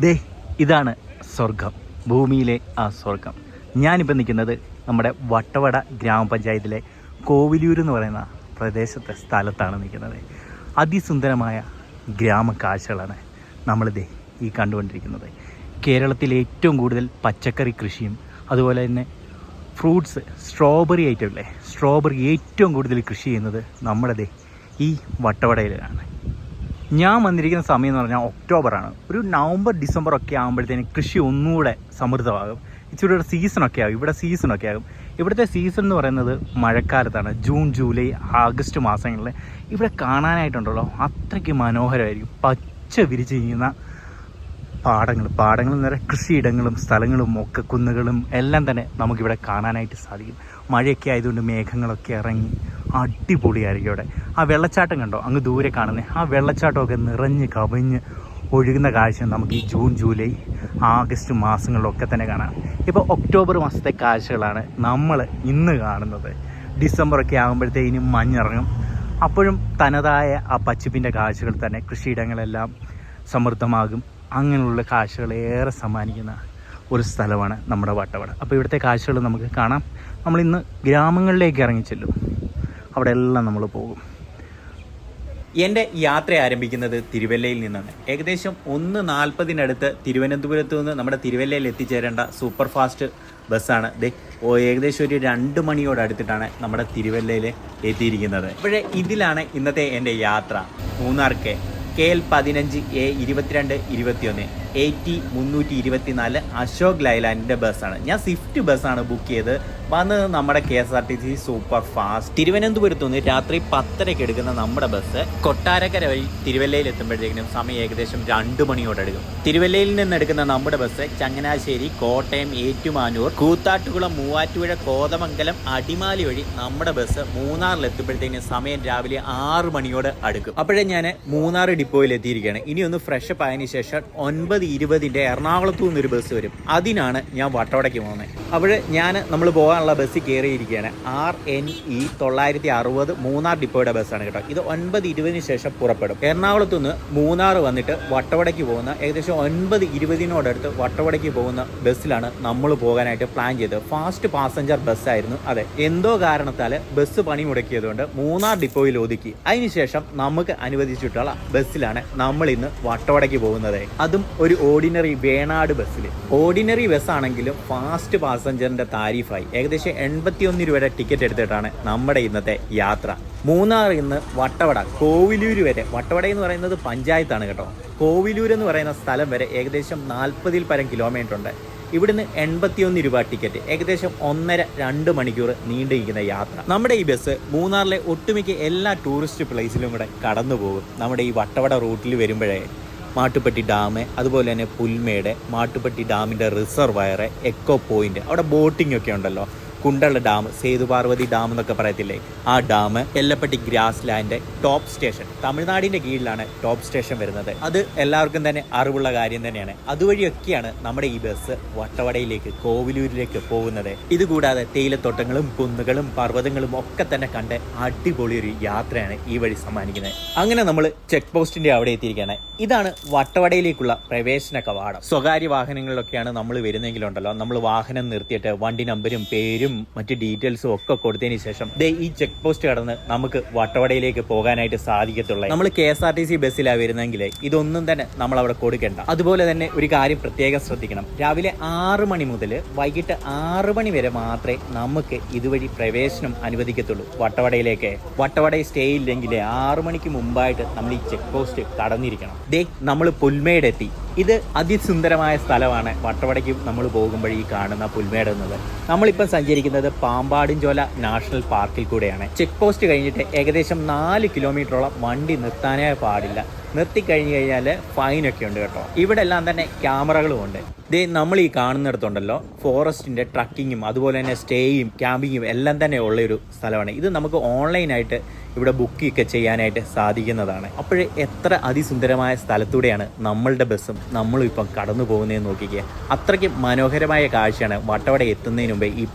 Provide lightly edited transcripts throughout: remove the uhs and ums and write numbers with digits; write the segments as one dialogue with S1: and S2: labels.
S1: ദേ ഇതാണ് സ്വർഗം, ഭൂമിയിലെ ആ സ്വർഗം. ഞാനിപ്പോൾ നിൽക്കുന്നത് നമ്മുടെ വട്ടവട ഗ്രാമപഞ്ചായത്തിലെ കോവിലൂർ എന്ന് പറയുന്ന പ്രദേശത്തെ സ്ഥലത്താണ് നിൽക്കുന്നത്. അതിസുന്ദരമായ ഗ്രാമക്കാഴ്ചകളാണ് നമ്മളിതേ ഈ കണ്ടുകൊണ്ടിരിക്കുന്നത്. കേരളത്തിലെ ഏറ്റവും കൂടുതൽ പച്ചക്കറി കൃഷിയും അതുപോലെ തന്നെ ഫ്രൂട്ട്സ്, സ്ട്രോബെറി ഐറ്റമില്ലേ, സ്ട്രോബെറി ഏറ്റവും കൂടുതൽ കൃഷി ചെയ്യുന്നത് നമ്മുടെ ഈ വട്ടവടയിലാണ്. ഞാൻ വന്നിരിക്കുന്ന സമയം എന്ന് പറഞ്ഞാൽ ഒക്ടോബറാണ്. ഒരു നവംബർ ഡിസംബർ ഒക്കെ ആകുമ്പോഴത്തേന് കൃഷി ഒന്നുകൂടെ സമൃദ്ധമാകും. ഇച്ചിരി ഒരു സീസണൊക്കെ ആകും. ഇവിടെ സീസണൊക്കെ ആകും. ഇവിടുത്തെ സീസൺ എന്ന് പറയുന്നത് മഴക്കാലത്താണ്. ജൂൺ, ജൂലൈ, ആഗസ്റ്റ് മാസങ്ങളിൽ ഇവിടെ കാണാനായിട്ടുണ്ടല്ലോ അത്രയ്ക്ക് മനോഹരമായിരിക്കും. പച്ച വിരിച്ച് ചെയ്യുന്ന പാടങ്ങൾ നിറയെ കൃഷിയിടങ്ങളും സ്ഥലങ്ങളും ഒക്കെ കുന്നുകളും എല്ലാം തന്നെ നമുക്കിവിടെ കാണാനായിട്ട് സാധിക്കും. മഴയൊക്കെ ആയതുകൊണ്ട് മേഘങ്ങളൊക്കെ ഇറങ്ങി അടിപൊളിയായിരിക്കും ഇവിടെ. ആ വെള്ളച്ചാട്ടം കണ്ടോ അങ്ങ് ദൂരെ കാണുന്നത്? ആ വെള്ളച്ചാട്ടമൊക്കെ നിറഞ്ഞ് കവിഞ്ഞ് ഒഴുകുന്ന കാഴ്ച നമുക്ക് ഈ ജൂൺ, ജൂലൈ, ആഗസ്റ്റ് മാസങ്ങളിലൊക്കെ തന്നെ കാണാം. ഇപ്പോൾ ഒക്ടോബർ മാസത്തെ കാഴ്ചകളാണ് നമ്മൾ ഇന്ന് കാണുന്നത്. ഡിസംബറൊക്കെ ആകുമ്പോഴത്തേക്കിനും മഞ്ഞിറങ്ങും. അപ്പോഴും തനതായ ആ പച്ചപ്പിൻ്റെ കാഴ്ചകൾ തന്നെ കൃഷിയിടങ്ങളെല്ലാം സമൃദ്ധമാകും. അങ്ങനെയുള്ള കാഴ്ചകൾ ഏറെ സമ്മാനിക്കുന്ന ഒരു സ്ഥലമാണ് നമ്മുടെ വട്ടവട. അപ്പോൾ ഇവിടുത്തെ കാഴ്ചകൾ നമുക്ക് കാണാം. നമ്മളിന്ന് ഗ്രാമങ്ങളിലേക്ക് ഇറങ്ങി ചെല്ലും. അവിടെ എല്ലാം നമ്മൾ പോകും. എൻ്റെ യാത്ര ആരംഭിക്കുന്നത് തിരുവല്ലയിൽ നിന്നാണ്. ഏകദേശം 1:40 തിരുവനന്തപുരത്ത് നിന്ന് നമ്മുടെ തിരുവല്ലയിൽ എത്തിച്ചേരേണ്ട സൂപ്പർ ഫാസ്റ്റ് ബസ്സാണ്. ഏകദേശം ഒരു 2 മണിയോട് അടുത്തിട്ടാണ് നമ്മുടെ തിരുവല്ലയിൽ എത്തിയിരിക്കുന്നത്. അപ്പോഴേ ഇതിലാണ് ഇന്നത്തെ എൻ്റെ യാത്ര. മൂന്നാർക്ക് KL 15 A 2221 AT 324 അശോക് ലൈലാൻഡിൻ്റെ ബസ്സാണ്. ഞാൻ സ്വിഫ്റ്റ് ബസ്സാണ് ബുക്ക് ചെയ്ത് വന്നത്. നമ്മുടെ KSRTC സൂപ്പർ ഫാസ്റ്റ് തിരുവനന്തപുരത്ത് നിന്ന് രാത്രി 10:30 എടുക്കുന്ന നമ്മുടെ ബസ് കൊട്ടാരക്കര വഴി തിരുവല്ലയിൽ എത്തുമ്പോഴത്തേക്കിനും സമയം ഏകദേശം 2 മണിയോടടുക്കും. തിരുവല്ലയിൽ നിന്ന് എടുക്കുന്ന നമ്മുടെ ബസ് ചങ്ങനാശ്ശേരി, കോട്ടയം, ഏറ്റുമാനൂർ, കൂത്താട്ടുകുളം, മൂവാറ്റുപുഴ, കോതമംഗലം, അടിമാലി വഴി നമ്മുടെ ബസ് മൂന്നാറിൽ എത്തുമ്പോഴത്തേക്കിനും സമയം രാവിലെ 6 മണിയോട് അടുക്കും. അപ്പോഴേ ഞാൻ മൂന്നാർ ഡിപ്പോയിൽ എത്തിയിരിക്കുകയാണ്. ഇനി ഒന്ന് ഫ്രഷപ്പ് ആയതിനു ശേഷം 9:20 എറണാകുളത്തു നിന്നൊരു ബസ് വരും. അതിനാണ് ഞാൻ വട്ടവടയ്ക്ക് പോകുന്നത്. അപ്പോൾ നമ്മൾ പോകാനുള്ള ബസ്സിൽ കയറിയിരിക്കുകയാണ്. RNE 960 മൂന്നാർ ഡിപ്പോയുടെ ബസ്സാണ് കേട്ടോ. ഇത് 9:20 ശേഷം പുറപ്പെടും. എറണാകുളത്തു നിന്ന് മൂന്നാർ വന്നിട്ട് വട്ടവടയ്ക്ക് പോകുന്ന ഏകദേശം 9:20 വട്ടവടയ്ക്ക് പോകുന്ന ബസ്സിലാണ് നമ്മൾ പോകാനായിട്ട് പ്ലാൻ ചെയ്തത്. ഫാസ്റ്റ് പാസഞ്ചർ ബസ്സായിരുന്നു. അതെ, എന്തോ കാരണത്താൽ ബസ് പണി മുടക്കിയതുകൊണ്ട് മൂന്നാർ ഡിപ്പോയിൽ ഒതുക്കി. അതിനുശേഷം നമുക്ക് അനുവദിച്ചിട്ടുള്ള ബസ്സിലാണ് നമ്മൾ ഇന്ന് വട്ടവടയ്ക്ക് പോകുന്നത്. അതും ഒരു ഓർഡിനറി വേണാട് ബസ്സിൽ. ഓർഡിനറി ബസ്സാണെങ്കിലും ഫാസ്റ്റ് പാസഞ്ചറിന്റെ താരിഫായി ഏകദേശം 81 രൂപയുടെ ടിക്കറ്റ് എടുത്തിട്ടാണ് നമ്മുടെ ഇന്നത്തെ യാത്ര. മൂന്നാറിൽ നിന്ന് വട്ടവട കോവിലൂർ വരെ. വട്ടവട എന്ന് പറയുന്നത് പഞ്ചായത്താണ് കേട്ടോ. കോവിലൂർ എന്ന് പറയുന്ന സ്ഥലം വരെ ഏകദേശം 40-ൽ പരം കിലോമീറ്റർ ഉണ്ട്. ഇവിടുന്ന് 81 രൂപ ടിക്കറ്റ്. ഏകദേശം 1.5-2 മണിക്കൂർ നീണ്ടിരിക്കുന്ന യാത്ര. നമ്മുടെ ഈ ബസ് മൂന്നാറിലെ ഒട്ടുമിക്ക എല്ലാ ടൂറിസ്റ്റ് പ്ലേസിലും കൂടെ കടന്നു പോകും. നമ്മുടെ ഈ വട്ടവട റൂട്ടിൽ വരുമ്പോഴേ മാട്ടുപ്പെട്ടി ഡാം, അതുപോലെ തന്നെ പുൽമേട്, മാട്ടുപ്പെട്ടി ഡാമിൻ്റെ റിസർവയർ, എക്കോ പോയിന്റ്, അവിടെ ബോട്ടിംഗ് ഒക്കെ ഉണ്ടല്ലോ, കുണ്ടള ഡാം, സേതുപാർവതി ഡാം എന്നൊക്കെ പറയത്തില്ലേ, ആ dam, Ellapetty grassland, top station. തമിഴ്നാടിൻ്റെ കീഴിലാണ് ടോപ്പ് സ്റ്റേഷൻ വരുന്നത്. അത് എല്ലാവർക്കും തന്നെ അറിവുള്ള കാര്യം തന്നെയാണ്. അതുവഴിയൊക്കെയാണ് നമ്മുടെ ഈ ബസ് വട്ടവടയിലേക്ക്, കോവിലൂരിലേക്ക് പോകുന്നത്. ഇതുകൂടാതെ തേയിലത്തോട്ടങ്ങളും കുന്നുകളും പർവ്വതങ്ങളും ഒക്കെ തന്നെ കണ്ട് അടിപൊളി ഒരു യാത്രയാണ് ഈ വഴി സമ്മാനിക്കുന്നത്. അങ്ങനെ നമ്മൾ ചെക്ക് പോസ്റ്റിന്റെ അവിടെ എത്തിയിരിക്കുകയാണ്. ഇതാണ് വട്ടവടയിലേക്കുള്ള പ്രവേശന കവാടം. സ്വകാര്യ വാഹനങ്ങളിലൊക്കെയാണ് നമ്മൾ വരുന്നെങ്കിലുണ്ടല്ലോ, നമ്മൾ വാഹനം നിർത്തിയിട്ട് വണ്ടി നമ്പരും പേരും മറ്റ് ഡീറ്റെയിൽസും ഒക്കെ കൊടുത്തതിന് ശേഷം ഈ ചെക്ക് പോസ്റ്റ് കടന്ന് നമുക്ക് വട്ടവടയിലേക്ക് പോകാനായിട്ട് സാധിക്കത്തുള്ളൂ. നമ്മൾ KSRTC ബസ്സിലാണ് വരുന്നെങ്കിൽ ഇതൊന്നും തന്നെ നമ്മൾ അവിടെ കൊടുക്കേണ്ട. അതുപോലെ തന്നെ ഒരു കാര്യം പ്രത്യേകം ശ്രദ്ധിക്കണം. രാവിലെ 6 മണി മുതൽ വൈകിട്ട് 6 മണി വരെ മാത്രമേ നമുക്ക് ഇതുവഴി പ്രവേശനം അനുവദിക്കത്തുള്ളൂ വട്ടവടയിലേക്ക്. വട്ടവടയിൽ സ്റ്റേ ഇല്ലെങ്കിൽ 6 മണിക്ക് മുമ്പായിട്ട് നമ്മൾ ഈ ചെക്ക് പോസ്റ്റ് കടന്നിരിക്കണം. നമ്മൾ പുൽമേട് എത്തി. ഇത് അതിസുന്ദരമായ സ്ഥലമാണ്. വട്ടവടയ്ക്ക് നമ്മൾ പോകുമ്പോൾ ഈ കാണുന്ന പുൽമേട് എന്നത്. നമ്മളിപ്പം സഞ്ചരിക്കുന്നത് പാമ്പാടിൻചോല നാഷണൽ പാർക്കിൽ കൂടെയാണ്. ചെക്ക് പോസ്റ്റ് കഴിഞ്ഞിട്ട് ഏകദേശം 4 കിലോമീറ്ററോളം വണ്ടി നിർത്താനേ പാടില്ല. നിർത്തിക്കഴിഞ്ഞു കഴിഞ്ഞാൽ ഫൈനൊക്കെ ഉണ്ട് കേട്ടോ. ഇവിടെ എല്ലാം തന്നെ ക്യാമറകളും ഉണ്ട്. നമ്മൾ ഈ കാണുന്നിടത്തുണ്ടല്ലോ ഫോറസ്റ്റിന്റെ ട്രക്കിങ്ങും അതുപോലെ തന്നെ സ്റ്റേയും ക്യാമ്പിങ്ങും എല്ലാം തന്നെ ഉള്ളൊരു സ്ഥലമാണ്. ഇത് നമുക്ക് ഓൺലൈനായിട്ട് ഇവിടെ ബുക്കൊക്കെ ചെയ്യാനായിട്ട് സാധിക്കുന്നതാണ്. അപ്പോഴേ എത്ര അതിസുന്ദരമായ സ്ഥലത്തൂടെയാണ് നമ്മളുടെ ബസ്സും നമ്മളും ഇപ്പം കടന്നു പോകുന്നതെന്ന് നോക്കിക്കുക. അത്രയ്ക്ക് മനോഹരമായ കാഴ്ചയാണ് വട്ടവട എത്തുന്നതിന് മുമ്പേ ഈ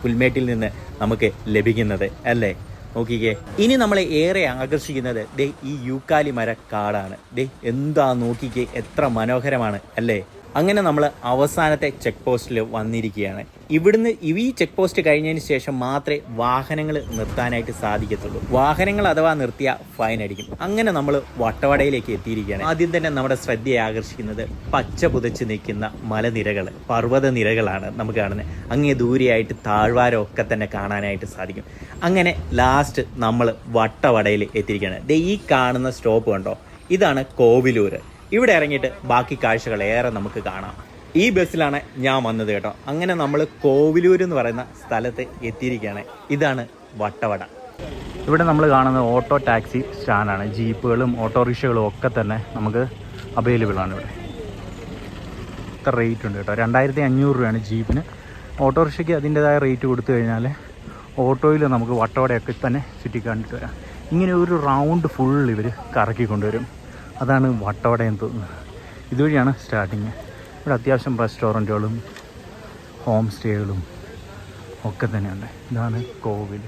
S1: പുൽമേട്ടിൽ നിന്ന് നമുക്ക് ലഭിക്കുന്നത് അല്ലേ. നോക്കിക്കേ. ഇനി നമ്മളെ ഏറെ ആകർഷിക്കുന്നത് ദേ ഈ യൂക്കാലി മരക്കാടാണ്. ദേ എന്താ നോക്കിക്കേ, എത്ര മനോഹരമാണ് അല്ലേ. അങ്ങനെ നമ്മൾ അവസാനത്തെ ചെക്ക് പോസ്റ്റിൽ വന്നിരിക്കുകയാണ്. ഇവിടുന്ന് ഈ ചെക്ക് പോസ്റ്റ് കഴിഞ്ഞതിന് ശേഷം മാത്രമേ വാഹനങ്ങൾ നിർത്താനായിട്ട് സാധിക്കത്തുള്ളൂ. വാഹനങ്ങൾ അഥവാ നിർത്തിയ ഫൈൻ അടിക്കും. അങ്ങനെ നമ്മൾ വട്ടവടയിലേക്ക് എത്തിയിരിക്കുകയാണ്. ആദ്യം തന്നെ നമ്മുടെ ശ്രദ്ധയെ ആകർഷിക്കുന്നത് പച്ച പുതച്ച് നിൽക്കുന്ന മലനിരകൾ, പർവ്വത നിരകളാണ് നമുക്ക് കാണുന്നത്. അങ്ങേ ദൂരെയായിട്ട് താഴ്വാരമൊക്കെ തന്നെ കാണാനായിട്ട് സാധിക്കും. അങ്ങനെ ലാസ്റ്റ് നമ്മൾ വട്ടവടയിൽ എത്തിയിരിക്കുകയാണ്. ദേ ഈ കാണുന്ന സ്റ്റോപ്പ് കണ്ടോ, ഇതാണ് കോവിലൂർ. ഇവിടെ ഇറങ്ങിയിട്ട് ബാക്കി കാഴ്ചകൾ ഏറെ നമുക്ക് കാണാം. ഈ ബസ്സിലാണ് ഞാൻ വന്നത് കേട്ടോ. അങ്ങനെ നമ്മൾ കോവിലൂർ എന്ന് പറയുന്ന സ്ഥലത്ത് എത്തിയിരിക്കുകയാണ്. ഇതാണ് വട്ടവട. ഇവിടെ നമ്മൾ കാണുന്നത് ഓട്ടോ ടാക്സി സ്റ്റാൻഡാണ്. ജീപ്പുകളും ഓട്ടോറിക്ഷകളും ഒക്കെ തന്നെ നമുക്ക് അവൈലബിൾ ആണ് ഇവിടെ. ഇത്ര റേറ്റ് ഉണ്ട് കേട്ടോ. 2500 രൂപയാണ് ജീപ്പിന്. ഓട്ടോറിക്ഷയ്ക്ക് അതിൻ്റെതായ റേറ്റ് കൊടുത്തു കഴിഞ്ഞാൽ ഓട്ടോയിൽ നമുക്ക് വട്ടവടയൊക്കെ തന്നെ ചുറ്റി കണ്ടിട്ട് വരാം. ഇങ്ങനെ ഒരു റൗണ്ട് ഫുൾ ഇവർ കറക്കിക്കൊണ്ടുവരും. അതാണ് വട്ടവട എന്ന് തോന്നുന്നത്. ഇതുവഴിയാണ് സ്റ്റാർട്ടിങ്. ഇവിടെ അത്യാവശ്യം റെസ്റ്റോറൻറ്റുകളും ഹോം സ്റ്റേകളും ഒക്കെ തന്നെയുണ്ട്. ഇതാണ് കോവിൽ.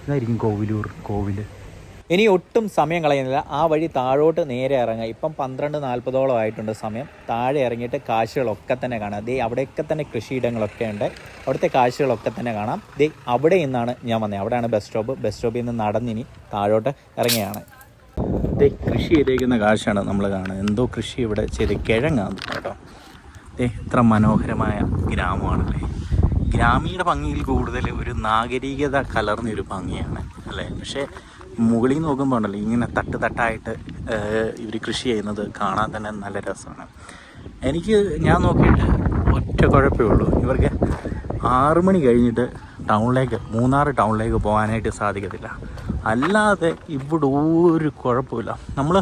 S1: ഇതായിരിക്കും കോവിലൂർ കോവിൽ. ഇനി ഒട്ടും സമയം കളയുന്നില്ല. ആ വഴി താഴോട്ട് നേരെ ഇറങ്ങുക. ഇപ്പം 12:40 ആയിട്ടുണ്ട് സമയം. താഴെ ഇറങ്ങിയിട്ട് കാഴ്ചകളൊക്കെ തന്നെ കാണാം. ദേ അവിടെയൊക്കെ തന്നെ കൃഷിയിടങ്ങളൊക്കെ ഉണ്ട്. അവിടുത്തെ കാഴ്ചകളൊക്കെ തന്നെ കാണാം. ദേ അവിടെ നിന്നാണ് ഞാൻ വന്നത്. അവിടെയാണ് ബസ് സ്റ്റോപ്പ്. ബസ് സ്റ്റോപ്പിൽ നിന്ന് നടന്നിനി താഴോട്ട് ഇറങ്ങിയാണ്. ദേ കൃഷി ചെയ്തേക്കുന്ന കാഴ്ചയാണ് നമ്മൾ കാണുന്നത്. എന്തോ കൃഷി ഇവിടെ ചെയ്ത് കിഴങ്ങാന്ന് കേട്ടോ. ദേ ഇത്ര മനോഹരമായ ഗ്രാമമാണല്ലേ. ഗ്രാമീണ ഭംഗിയിൽ കൂടുതൽ ഒരു നാഗരികത കലർന്നൊരു ഭംഗിയാണ് അല്ലേ. പക്ഷേ മുകളിൽ നോക്കുമ്പോൾ ഉണ്ടല്ലോ ഇങ്ങനെ തട്ടായിട്ട് ഇവർ കൃഷി ചെയ്യുന്നത് കാണാൻ തന്നെ നല്ല രസമാണ്. ഞാൻ നോക്കിയിട്ട് ഒറ്റ കുഴപ്പമേ ഉള്ളൂ, ഇവർക്ക് 6 മണി കഴിഞ്ഞിട്ട് മൂന്നാർ ടൗണിലേക്ക് പോകാനായിട്ട് സാധിക്കത്തില്ല. അല്ലാതെ ഇവിടെ ഒരു കുഴപ്പമില്ല. നമ്മൾ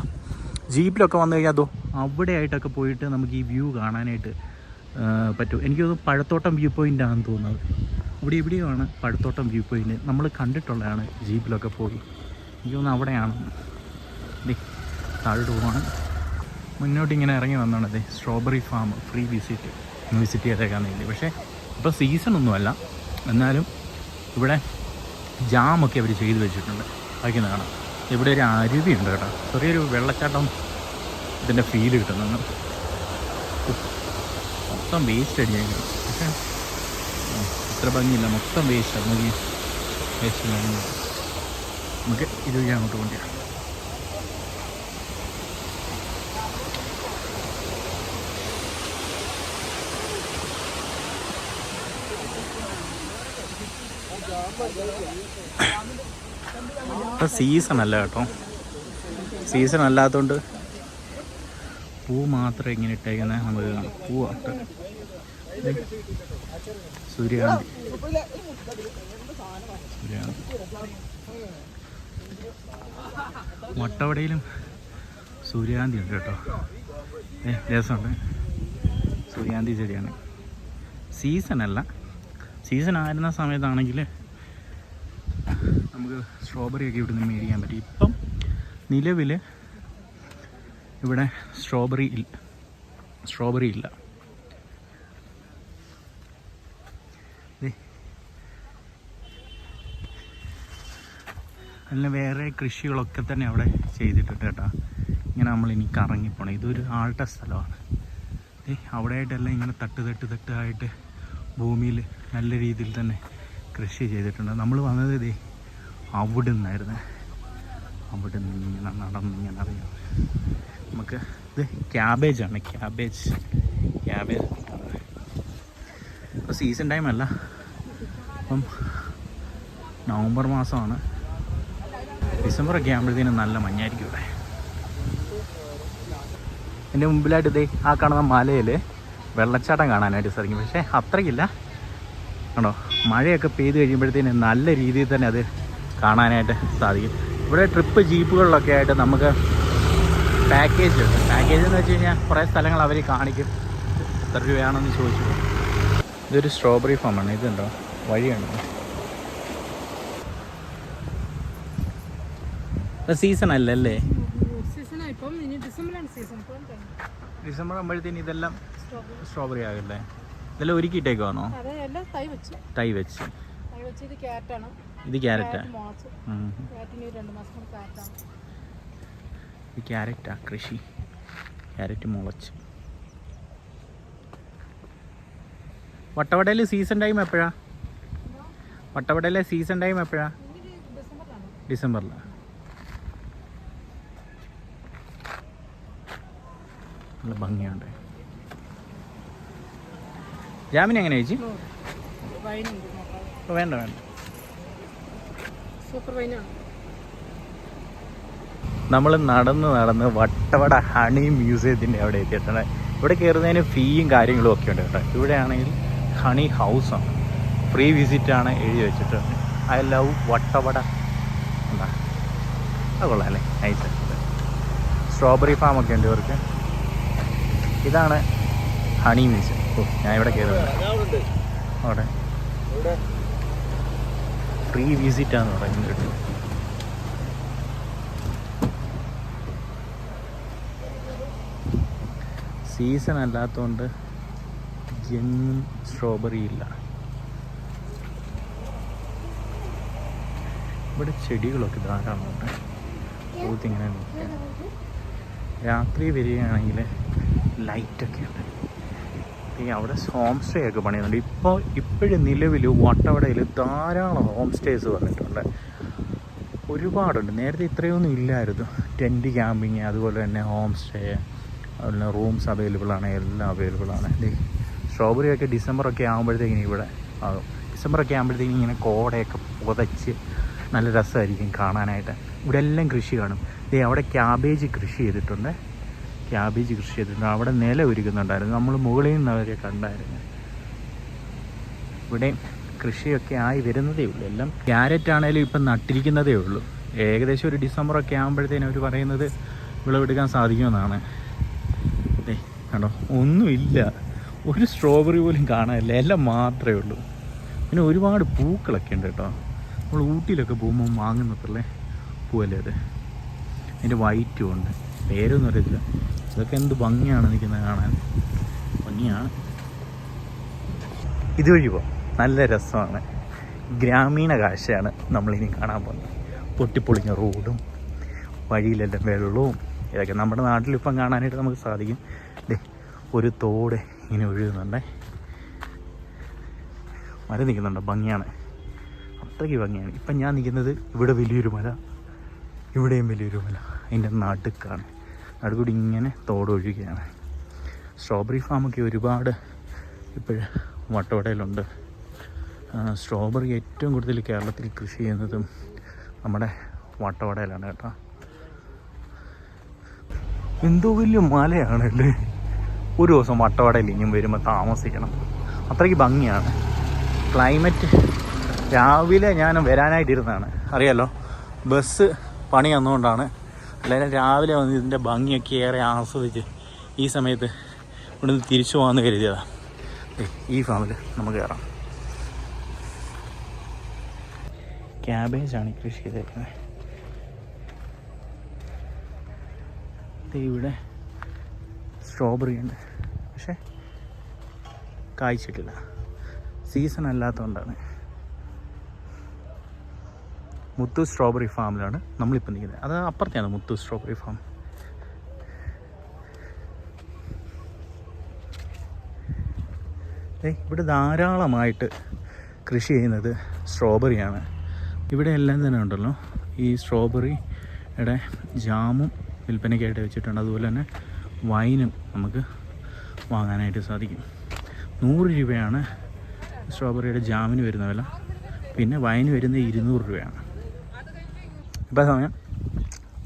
S1: ജീപ്പിലൊക്കെ വന്നു കഴിഞ്ഞാൽ അതോ അവിടെയായിട്ടൊക്കെ പോയിട്ട് നമുക്ക് ഈ വ്യൂ കാണാനായിട്ട് പറ്റും. എനിക്ക് തോന്നുന്നു പഴത്തോട്ടം വ്യൂ പോയിൻ്റാണെന്ന് തോന്നുന്നത്. ഇവിടെ എവിടെയാണ് പഴത്തോട്ടം വ്യൂ പോയിൻ്റ്. നമ്മൾ കണ്ടിട്ടുള്ളതാണ് ജീപ്പിലൊക്കെ പോയി. എനിക്ക് തോന്നുന്നു അവിടെയാണ്. താഴോട്ട് പോവാണ്. മുന്നോട്ട് ഇങ്ങനെ ഇറങ്ങി വന്നാണ്. അതെ സ്ട്രോബെറി ഫാം ഫ്രീ വിസിറ്റ് ചെയ്തേക്കാൻ വേണ്ടി. പക്ഷേ ഇപ്പോൾ സീസണൊന്നുമല്ല, എന്നാലും ഇവിടെ ജാമൊക്കെ അവർ ചെയ്ത് വെച്ചിട്ടുണ്ട്. അതൊക്കെ കാണാം. ഇവിടെ ഒരു അരുവിയുണ്ട് കേട്ടോ. ചെറിയൊരു വെള്ളച്ചാട്ടം ഇതിൻ്റെ ഫീല് കിട്ടുന്നുണ്ട്. മൊത്തം വേസ്റ്റ് അടിഞ്ഞേക്കും. പക്ഷേ ഇത്ര ഭംഗിയില്ല, മൊത്തം വേസ്റ്റാണ്. നമുക്ക് വേസ്റ്റ് നമുക്ക് ഇതുവഴി അങ്ങോട്ട് കൊണ്ടുവരാം. ഇപ്പം സീസൺ അല്ല കേട്ടോ. സീസൺ അല്ലാത്തതുകൊണ്ട് പൂ മാത്രം ഇങ്ങനെ ഇട്ടേക്കുന്നത് നമുക്ക് കാണാം. പൂവാട്ട് സൂര്യകാന്തി. വട്ടവടയിലും സൂര്യകാന്തി ഉണ്ട് കേട്ടോ. രസമുണ്ട്. സൂര്യകാന്തി ചെടിയാണ്. സീസൺ അല്ല. സീസൺ ആയിരുന്ന സമയത്താണെങ്കിൽ നമുക്ക് സ്ട്രോബെറി ഒക്കെ ഇവിടുന്ന് മേടിക്കാൻ പറ്റും. ഇപ്പം നിലവിൽ ഇവിടെ സ്ട്രോബെറി ഇല്ല. അതിന് വേറെ കൃഷികളൊക്കെ തന്നെ അവിടെ ചെയ്തിട്ടുണ്ട് കേട്ടോ. ഇങ്ങനെ നമ്മളിനി കറങ്ങിപ്പോണം. ഇതൊരു ആളുടെ സ്ഥലമാണ്. അവിടെയായിട്ടെല്ലാം ഇങ്ങനെ തട്ടായിട്ട് ഭൂമിയിൽ നല്ല രീതിയിൽ തന്നെ കൃഷി ചെയ്തിട്ടുണ്ട്. നമ്മൾ വന്നത് അവിടെ നിന്നായിരുന്നു. അവിടെ നിന്ന് ഇങ്ങനെ നടന്നിങ്ങനെ അറിയാം. നമുക്ക് ഇത് ക്യാബേജാണ്. ക്യാബേജ് ഇപ്പോൾ സീസൺ ടൈം അല്ല. ഇപ്പം നവംബർ മാസമാണ്. ഡിസംബറൊക്കെ ആകുമ്പോഴത്തേനും നല്ല മഞ്ഞായിരിക്കും ഇവിടെ. എൻ്റെ മുമ്പിലായിട്ട് ആ കാണുന്ന മലയിൽ വെള്ളച്ചാട്ടം കാണാനായിട്ട് സാധിക്കും. പക്ഷേ അത്രയ്ക്കില്ല ആണോ. മഴയൊക്കെ പെയ്ത് കഴിയുമ്പോഴത്തേനും നല്ല രീതിയിൽ തന്നെ അത് കാണാനായിട്ട് സാധിക്കും. ഇവിടെ ട്രിപ്പ് ജീപ്പുകളിലൊക്കെ ആയിട്ട് നമുക്ക് പാക്കേജ് ഉണ്ട്. പാക്കേജ് എന്ന് വെച്ച് കഴിഞ്ഞാൽ കുറേ സ്ഥലങ്ങൾ അവർ കാണിക്കും. എത്ര രൂപയാണെന്ന് ചോദിച്ചു. ഇതൊരു സ്ട്രോബെറി ഫാമാണ്. ഇതുണ്ടോ വഴിയുണ്ടോ. സീസൺ അല്ലല്ലേ. ഡിസംബർ ആകുമ്പോഴത്തേന് ഇതെല്ലാം സ്ട്രോബെറി ആകല്ലേ. ഇതെല്ലാം ഒരുക്കിയിട്ടേക്കാണോ. തൈ വെച്ച് ഇത് ക്യാരറ്റാ? ഇത് ക്യാരറ്റാ കൃഷി. ക്യാരറ്റ് മുളച്ച്. വട്ടവടയിൽ സീസൺ ടൈം എപ്പോഴാ? വട്ടവടയിലെ സീസൺ ടൈം എപ്പോഴാ? ഡിസംബറിലാണ്. നല്ല ഭംഗിയുണ്ട്. ജാമിന് എങ്ങനെ ചേച്ചി? വേണ്ട വേണ്ട. നമ്മൾ നടന്ന് വട്ടവട ഹണി മ്യൂസിയത്തിൻ്റെ അവിടെ എത്തിയിട്ടുണ്ട്. ഇവിടെ കയറുന്നതിന് ഫീയും കാര്യങ്ങളും ഒക്കെ ഉണ്ട് കേട്ടോ. ഇവിടെ ആണെങ്കിൽ ഹണി ഹൗസാണ്, ഫ്രീ വിസിറ്റാണ് എഴുതി വെച്ചിട്ടുണ്ട്. I love Vattavada. എന്താ അത് കൊള്ളാം അല്ലേ? നൈസ്. സ്ട്രോബെറി ഫാമൊക്കെ ഉണ്ട് ഇവർക്ക്. ഇതാണ് ഹണി മ്യൂസിയം. ഞാൻ ഇവിടെ കയറുന്നത് അവിടെ ഫ്രീ വിസിറ്റാന്ന് പറയുന്നത് കേട്ടോ. സീസൺ അല്ലാത്തതുകൊണ്ട് എങ്ങും സ്ട്രോബെറി ഇല്ല. ഇവിടെ ചെടികളൊക്കെ ധാരാളമുണ്ട്. പൂത്തിങ്ങനെ നിൽക്കുക. രാത്രി വരികയാണെങ്കിൽ ലൈറ്റൊക്കെ ഉണ്ട്. ഈ അവിടെ ഹോം സ്റ്റേ ഒക്കെ പണിയുന്നുണ്ട്. ഇപ്പോഴും നിലവിൽ വട്ടവടയിൽ ധാരാളം ഹോം സ്റ്റേസ് വന്നിട്ടുണ്ട്. ഒരുപാടുണ്ട്. നേരത്തെ ഇത്രയൊന്നും ഇല്ലായിരുന്നു. ടെൻറ്റ് ക്യാമ്പിങ്, അതുപോലെ തന്നെ ഹോം സ്റ്റേ, അതുപോലെ റൂംസ് അവൈലബിളാണ്, എല്ലാം അവൈലബിളാണ്. സ്ട്രോബെറിയൊക്കെ ഡിസംബറൊക്കെ ആകുമ്പോഴത്തേക്കിനും ഇവിടെ ആകും. ഡിസംബറൊക്കെ ആകുമ്പോഴത്തേക്കും ഇങ്ങനെ കോടയൊക്കെ പുതച്ച് നല്ല രസമായിരിക്കും കാണാനായിട്ട്. ഇവിടെ എല്ലാം കൃഷി കാണും. അവിടെ ക്യാബേജ് കൃഷി ചെയ്തിട്ടുണ്ട്. അവിടെ നില ഒരുക്കുന്നുണ്ടായിരുന്നു. നമ്മൾ മുകളിൽ നിന്ന് അവരെ കണ്ടായിരുന്നു. ഇവിടെ കൃഷിയൊക്കെ ആയി വരുന്നതേ ഉള്ളൂ. എല്ലാം ക്യാരറ്റ് ആണെങ്കിലും ഇപ്പം നട്ടിരിക്കുന്നതേ ഉള്ളൂ. ഏകദേശം ഒരു ഡിസംബറൊക്കെ ആകുമ്പോഴത്തേനും അവർ പറയുന്നത് വിളവെടുക്കാൻ സാധിക്കുമെന്നാണ്. കണ്ടോ, ഒന്നുമില്ല, ഒരു സ്ട്രോബെറി പോലും കാണാനില്ല, എല്ലാം മാത്രമേ ഉള്ളൂ. പിന്നെ ഒരുപാട് പൂക്കളൊക്കെ ഉണ്ട് കേട്ടോ. നമ്മൾ ഊട്ടിയിലൊക്കെ പോകുമ്പോൾ വാങ്ങുന്നതല്ലേ പൂവല്ലേ അത്. അതിൻ്റെ വൈറ്റും ഉണ്ട്, പേരൊന്നും അറിയത്തില്ല. ഇതൊക്കെ എന്ത് ഭംഗിയാണ് നിൽക്കുന്നത് കാണാൻ, ഭംഗിയാണ്. ഇതുവഴി പോകാം, നല്ല രസമാണ്. ഗ്രാമീണ കാഴ്ചയാണ് നമ്മളിനി കാണാൻ പോകുന്നത്. പൊട്ടിപ്പൊളിഞ്ഞ റോഡും വഴിയിലെല്ലാം വെള്ളവും ഇതൊക്കെ നമ്മുടെ നാട്ടിലിപ്പം കാണാനായിട്ട് നമുക്ക് സാധിക്കും. ഒരു തോട് ഇങ്ങനെ ഒഴുകുന്നുണ്ട്, മരം നിൽക്കുന്നുണ്ട്, ഭംഗിയാണ്, അത്രയ്ക്ക് ഭംഗിയാണ്. ഇപ്പം ഞാൻ നിൽക്കുന്നത് ഇവിടെ വലിയൊരു മല, ഇവിടെയും വലിയൊരു മല, അതിൻ്റെ നടുക്കാണ്. നടുക്കൂടി ഇങ്ങനെ തോട് ഒഴുകുകയാണ്. സ്ട്രോബെറി ഫാമൊക്കെ ഒരുപാട് ഇപ്പോഴും വട്ടവടയിലുണ്ട്. സ്ട്രോബെറി ഏറ്റവും കൂടുതൽ കേരളത്തിൽ കൃഷി ചെയ്യുന്നതും നമ്മുടെ വട്ടവടയിലാണ് കേട്ടോ. എന്തോ വലിയ മലയാണല്ലേ. ഒരു ദിവസം വട്ടവടയിൽ ഇനിയും വരുമ്പോൾ താമസിക്കണം, അത്രയ്ക്ക് ഭംഗിയാണ്. ക്ലൈമറ്റ് രാവിലെ ഞാൻ വരാനായിട്ടിരുന്നതാണ്, അറിയാലോ, ബസ് പണി വന്നുകൊണ്ടാണ്. അല്ലെങ്കിൽ രാവിലെ വന്ന് ഇതിൻ്റെ ഭംഗിയൊക്കെ ഏറെ ആസ്വദിച്ച് ഈ സമയത്ത് ഇവിടുന്ന് തിരിച്ചു പോകാമെന്ന് കരുതിയതാണ്. ഈ ഫാമിൽ നമുക്ക് കയറാം. ക്യാബേജാണ് കൃഷി ചെയ്തേക്കുന്നത്. ഇവിടെ സ്ട്രോബെറി ഉണ്ട്, പക്ഷേ കായ്ച്ചിട്ടില്ല, സീസൺ അല്ലാത്തതുകൊണ്ടാണ്. മുത്തു സ്ട്രോബെറി ഫാമിലാണ് നമ്മളിപ്പോൾ നിൽക്കുന്നത്. അത് അപ്പുറത്തെയാണ് മുത്തു സ്ട്രോബെറി ഫാം. ഇവിടെ ധാരാളമായിട്ട് കൃഷി ചെയ്യുന്നത് സ്ട്രോബെറിയാണ്. ഇവിടെ എല്ലാം തന്നെ ഉണ്ടല്ലോ, ഈ സ്ട്രോബെറിയുടെ ജാമും വിൽപ്പനയ്ക്കായിട്ട് വെച്ചിട്ടുണ്ട്. അതുപോലെ തന്നെ വൈനും നമുക്ക് വാങ്ങാനായിട്ട് സാധിക്കും. 100 രൂപയാണ് സ്ട്രോബെറിയുടെ ജാമിന് വരുന്ന വില. പിന്നെ വൈന് വരുന്നത് 200 രൂപയാണ്. ഇപ്പം സമയം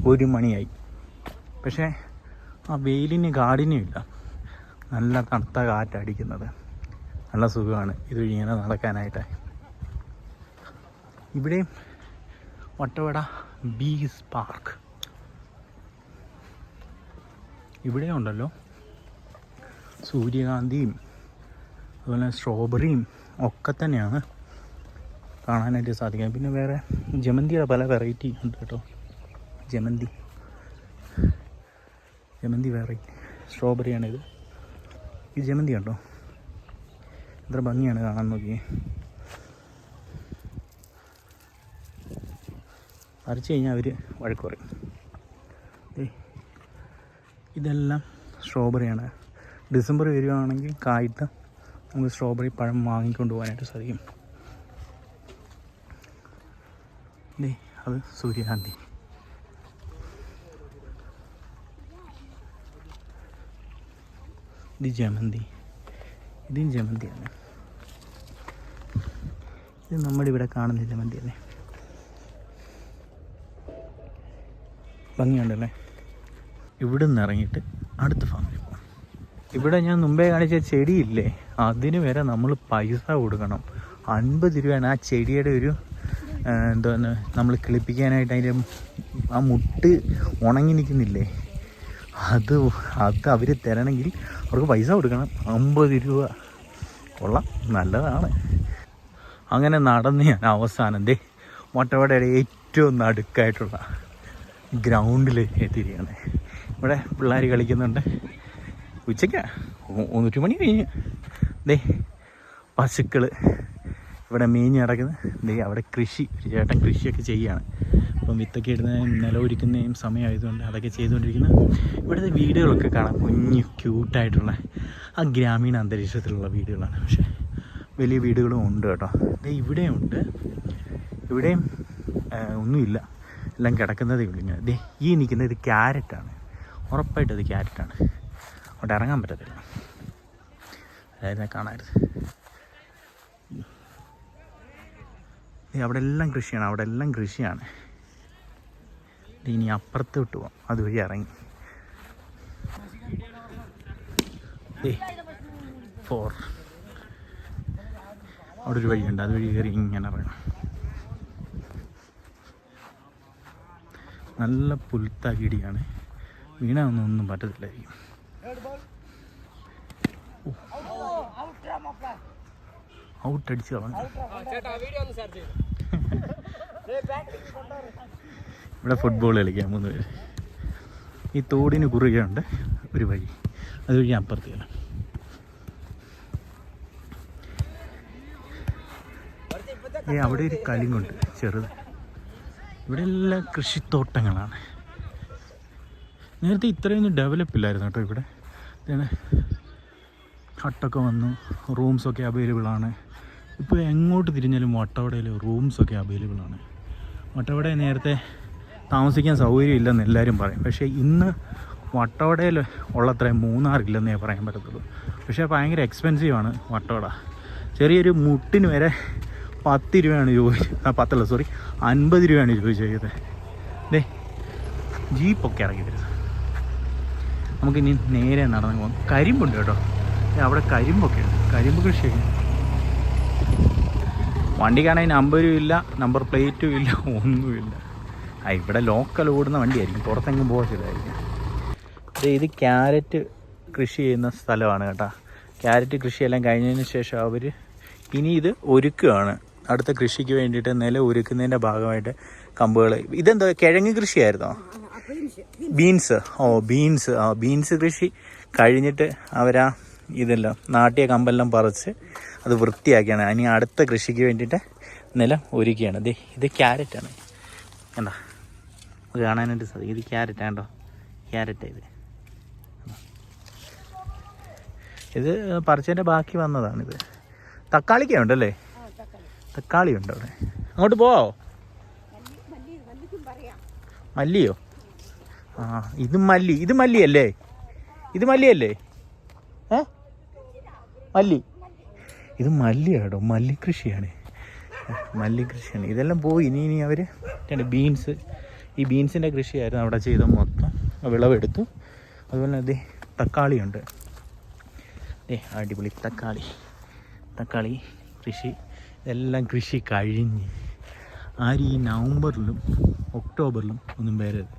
S1: 1 മണിയായി. പക്ഷേ ആ വെയിലിന് കാഠിന്യം ഇല്ല, നല്ല തണുത്ത കാറ്റടിക്കുന്നത്, നല്ല സുഖമാണ് ഇതുവഴി ഇങ്ങനെ നടക്കാനായിട്ട്. ഇവിടെ വട്ടവട ബീസ് പാർക്ക് ഇവിടെ ഉണ്ടല്ലോ, സൂര്യകാന്തിയും അതുപോലെ സ്ട്രോബെറിയും ഒക്കെ തന്നെയാണ് കാണാനായിട്ട് സാധിക്കുക. പിന്നെ വേറെ ജമന്തിയുടെ പല വെറൈറ്റി ഉണ്ട് കേട്ടോ. ജമന്തി വെറൈറ്റി സ്ട്രോബെറിയാണിത്. ഈ ജമന്തി കണ്ടോ, എത്ര ഭംഗിയാണ് കാണാൻ, നോക്കിയേ. പറിച്ച് കഴിഞ്ഞാൽ അവർ വഴക്ക് പറയും. ഇതെല്ലാം സ്ട്രോബെറിയാണ്. ഡിസംബർ വരികയാണെങ്കിൽ കായിട്ട് നമുക്ക് സ്ട്രോബെറി പഴം വാങ്ങിക്കൊണ്ട് പോകാനായിട്ട് സാധിക്കും. അത് സൂര്യകാന്തി. ഇത് ജമന്തി. ഇതും ജമന്തിയാണ്. ഇത് നമ്മുടെ ഇവിടെ കാണുന്ന ജമന്തി അല്ലേ. ഭംഗിയുണ്ടല്ലേ. ഇവിടെ നിന്ന് ഇറങ്ങിയിട്ട് അടുത്ത ഫാമിൽ പോകാം. ഇവിടെ ഞാൻ മുമ്പേ കാണിച്ച ചെടിയില്ലേ, അതിന് വരെ നമ്മൾ പൈസ കൊടുക്കണം. 50 രൂപയാണ് ആ ചെടിയുടെ ഒരു എന്താണ് നമ്മൾ കിളിപ്പിക്കാനായിട്ട്. അതിൻ്റെ ആ മുട്ട് ഉണങ്ങി നിൽക്കുന്നില്ലേ, അത് അവർ തരണമെങ്കിൽ അവർക്ക് പൈസ കൊടുക്കണം. 50 രൂപ. കൊള്ളാം, നല്ലതാണ്. അങ്ങനെ നടന്ന് ഞാൻ അവസാനം വട്ടവടയുടെ ഏറ്റവും നടുക്കായിട്ടുള്ള ഗ്രൗണ്ടിൽ എത്തിയിരിക്കുകയാണ്. ഇവിടെ പിള്ളേർ കളിക്കുന്നുണ്ട്. ഉച്ചയ്ക്ക് 1 മണി കഴിഞ്ഞ് പശുക്കൾ ഇവിടെ മേഞ്ഞ് നടക്കുന്നത്. അവിടെ കൃഷി, ഒരു ചേട്ടൻ കൃഷിയൊക്കെ ചെയ്യുകയാണ്. അപ്പം വിത്തൊക്കെ ഇടുന്നതും നിലമൊരുക്കുന്നതും സമയമായതുകൊണ്ട് അതൊക്കെ ചെയ്തുകൊണ്ടിരിക്കുന്നത്. ഇവിടുത്തെ വീടുകളൊക്കെ കാണാം, കുഞ്ഞു ക്യൂട്ടായിട്ടുള്ള ആ ഗ്രാമീണ അന്തരീക്ഷത്തിലുള്ള വീടുകളാണ്. പക്ഷേ വലിയ വീടുകളും ഉണ്ട് കേട്ടോ. ഇവിടെയും ഉണ്ട്. ഇവിടെയും ഒന്നുമില്ല, എല്ലാം കിടക്കുന്നതേ ഉള്ളൂ. ഇങ്ങനെ ഈ നിൽക്കുന്നത് ഇത് ക്യാരറ്റാണ്. ഉറപ്പായിട്ടും അത് ക്യാരറ്റാണ്. അവിടെ ഇറങ്ങാൻ പറ്റത്തില്ല, അതായത് കാണാറുണ്ട്. അവിടെ എല്ലാം കൃഷിയാണ്, അവിടെ എല്ലാം കൃഷിയാണ്. ഇനി അപ്പുറത്തോട്ട് പോവാം, അതുവഴി ഇറങ്ങി. അവിടെ ഒരു വഴിയുണ്ട്, അതുവഴി കയറി ഇങ്ങനെ ഇറങ്ങണം. നല്ല പുൽത്തകിടിയാണ്, വീണാന്നൊന്നും പറ്റത്തില്ലായിരിക്കും. ഔട്ടടിച്ച് കളഞ്ഞു. ഇവിടെ ഫുട്ബോൾ കളിക്കാം 3 പേര്. ഈ തോടിന് കുറുകെയുണ്ട് ഒരു വഴി, അതുവഴി അപ്പുറത്ത് ചെല്ലാം. അവിടെ ഒരു കലിങ്ങുണ്ട് ചെറുത്. ഇവിടെ എല്ലാം കൃഷിത്തോട്ടങ്ങളാണ്. നേരത്തെ ഇത്രയൊന്നും ഡെവലപ്പ് ഇല്ലായിരുന്നു കേട്ടോ. ഇവിടെ ഹട്ടൊക്കെ വന്നു, റൂംസൊക്കെ അവൈലബിളാണ്. ഇപ്പോൾ എങ്ങോട്ട് തിരിഞ്ഞാലും വട്ടവടയിൽ റൂംസൊക്കെ അവൈലബിളാണ്. വട്ടവട നേരത്തെ താമസിക്കാൻ സൗകര്യമില്ലെന്ന് എല്ലാവരും പറയും. പക്ഷേ ഇന്ന് വട്ടവടയിൽ ഉള്ളത്ര മൂന്നാറില്ലെന്നേ പറയാൻ പറ്റത്തുള്ളൂ. പക്ഷേ ഭയങ്കര എക്സ്പെൻസീവാണ് വട്ടവട. ചെറിയൊരു മുട്ടിന് വരെ 10 രൂപയാണ് 50 രൂപയാണ് ചോദിച്ചത്. ജീപ്പൊക്കെ ഇറങ്ങി വരുന്നത്. നമുക്കിനി നേരെ നടന്നു പോകാം. കരിമ്പുണ്ട് കേട്ടോ, അവിടെ കരിമ്പൊക്കെ ഉണ്ട്, കരിമ്പ് കൃഷിയൊക്കെ. വണ്ടിക്കാണെങ്കിൽ നമ്പരും ഇല്ല, നമ്പർ പ്ലേറ്റും ഇല്ല, ഒന്നുമില്ല. ഇവിടെ ലോക്കൽ ഓടുന്ന വണ്ടിയായിരിക്കും, പുറത്തെങ്ങും പോകത്തില്ലായിരിക്കും. ഇത് ക്യാരറ്റ് കൃഷി ചെയ്യുന്ന സ്ഥലമാണ് കേട്ടോ. ക്യാരറ്റ് കൃഷിയെല്ലാം കഴിഞ്ഞതിന് ശേഷം അവർ ഇനി ഇത് ഒരുക്കുകയാണ്. അടുത്ത കൃഷിക്ക് വേണ്ടിയിട്ട് നിലം ഒരുക്കുന്നതിൻ്റെ ഭാഗമായിട്ട് കമ്പുകൾ. ഇതെന്താ, കിഴങ്ങ് കൃഷിയായിരുന്നോ? ബീൻസ് കൃഷി കഴിഞ്ഞിട്ട് അവരാ ഇതെല്ലാം നാട്ടിയ കമ്പെല്ലാം പറിച്ച് അത് വൃത്തിയാക്കിയാണ്. ഇനി അടുത്ത കൃഷിക്ക് വേണ്ടിയിട്ട് നിലം ഒരുക്കുകയാണ്. ഇത് ക്യാരറ്റാണ്, എന്താ അത് കാണാനായിട്ട് സാധിക്കും. ഇത് ക്യാരറ്റാണ്ടോ, ക്യാരറ്റ്. ഇത് പറിച്ചതിൻ്റെ ബാക്കി വന്നതാണിത്. തക്കാളിക്ക ഉണ്ടല്ലേ, തക്കാളി ഉണ്ട് അവിടെ. അങ്ങോട്ട് പോവോ? മല്ലിയോ? ആ, ഇത് മല്ലിയല്ലേ? ഇത് മല്ലിയല്ലേ? മല്ലി. ഇത് മല്ലിയാടോ, മല്ലിക്കൃഷിയാണ്. ഇതെല്ലാം പോയി. ഇനി അവർ ബീൻസ്, ഈ ബീൻസിൻ്റെ കൃഷിയായിരുന്നു അവിടെ ചെയ്ത മൊത്തം വിളവെടുത്തു. അതുപോലെ തന്നെ തക്കാളിയുണ്ട്. അടിപൊളി തക്കാളി കൃഷി. ഇതെല്ലാം കൃഷി കഴിഞ്ഞ് ആരും ഈ നവംബറിലും ഒക്ടോബറിലും ഒന്നും വരരുത്.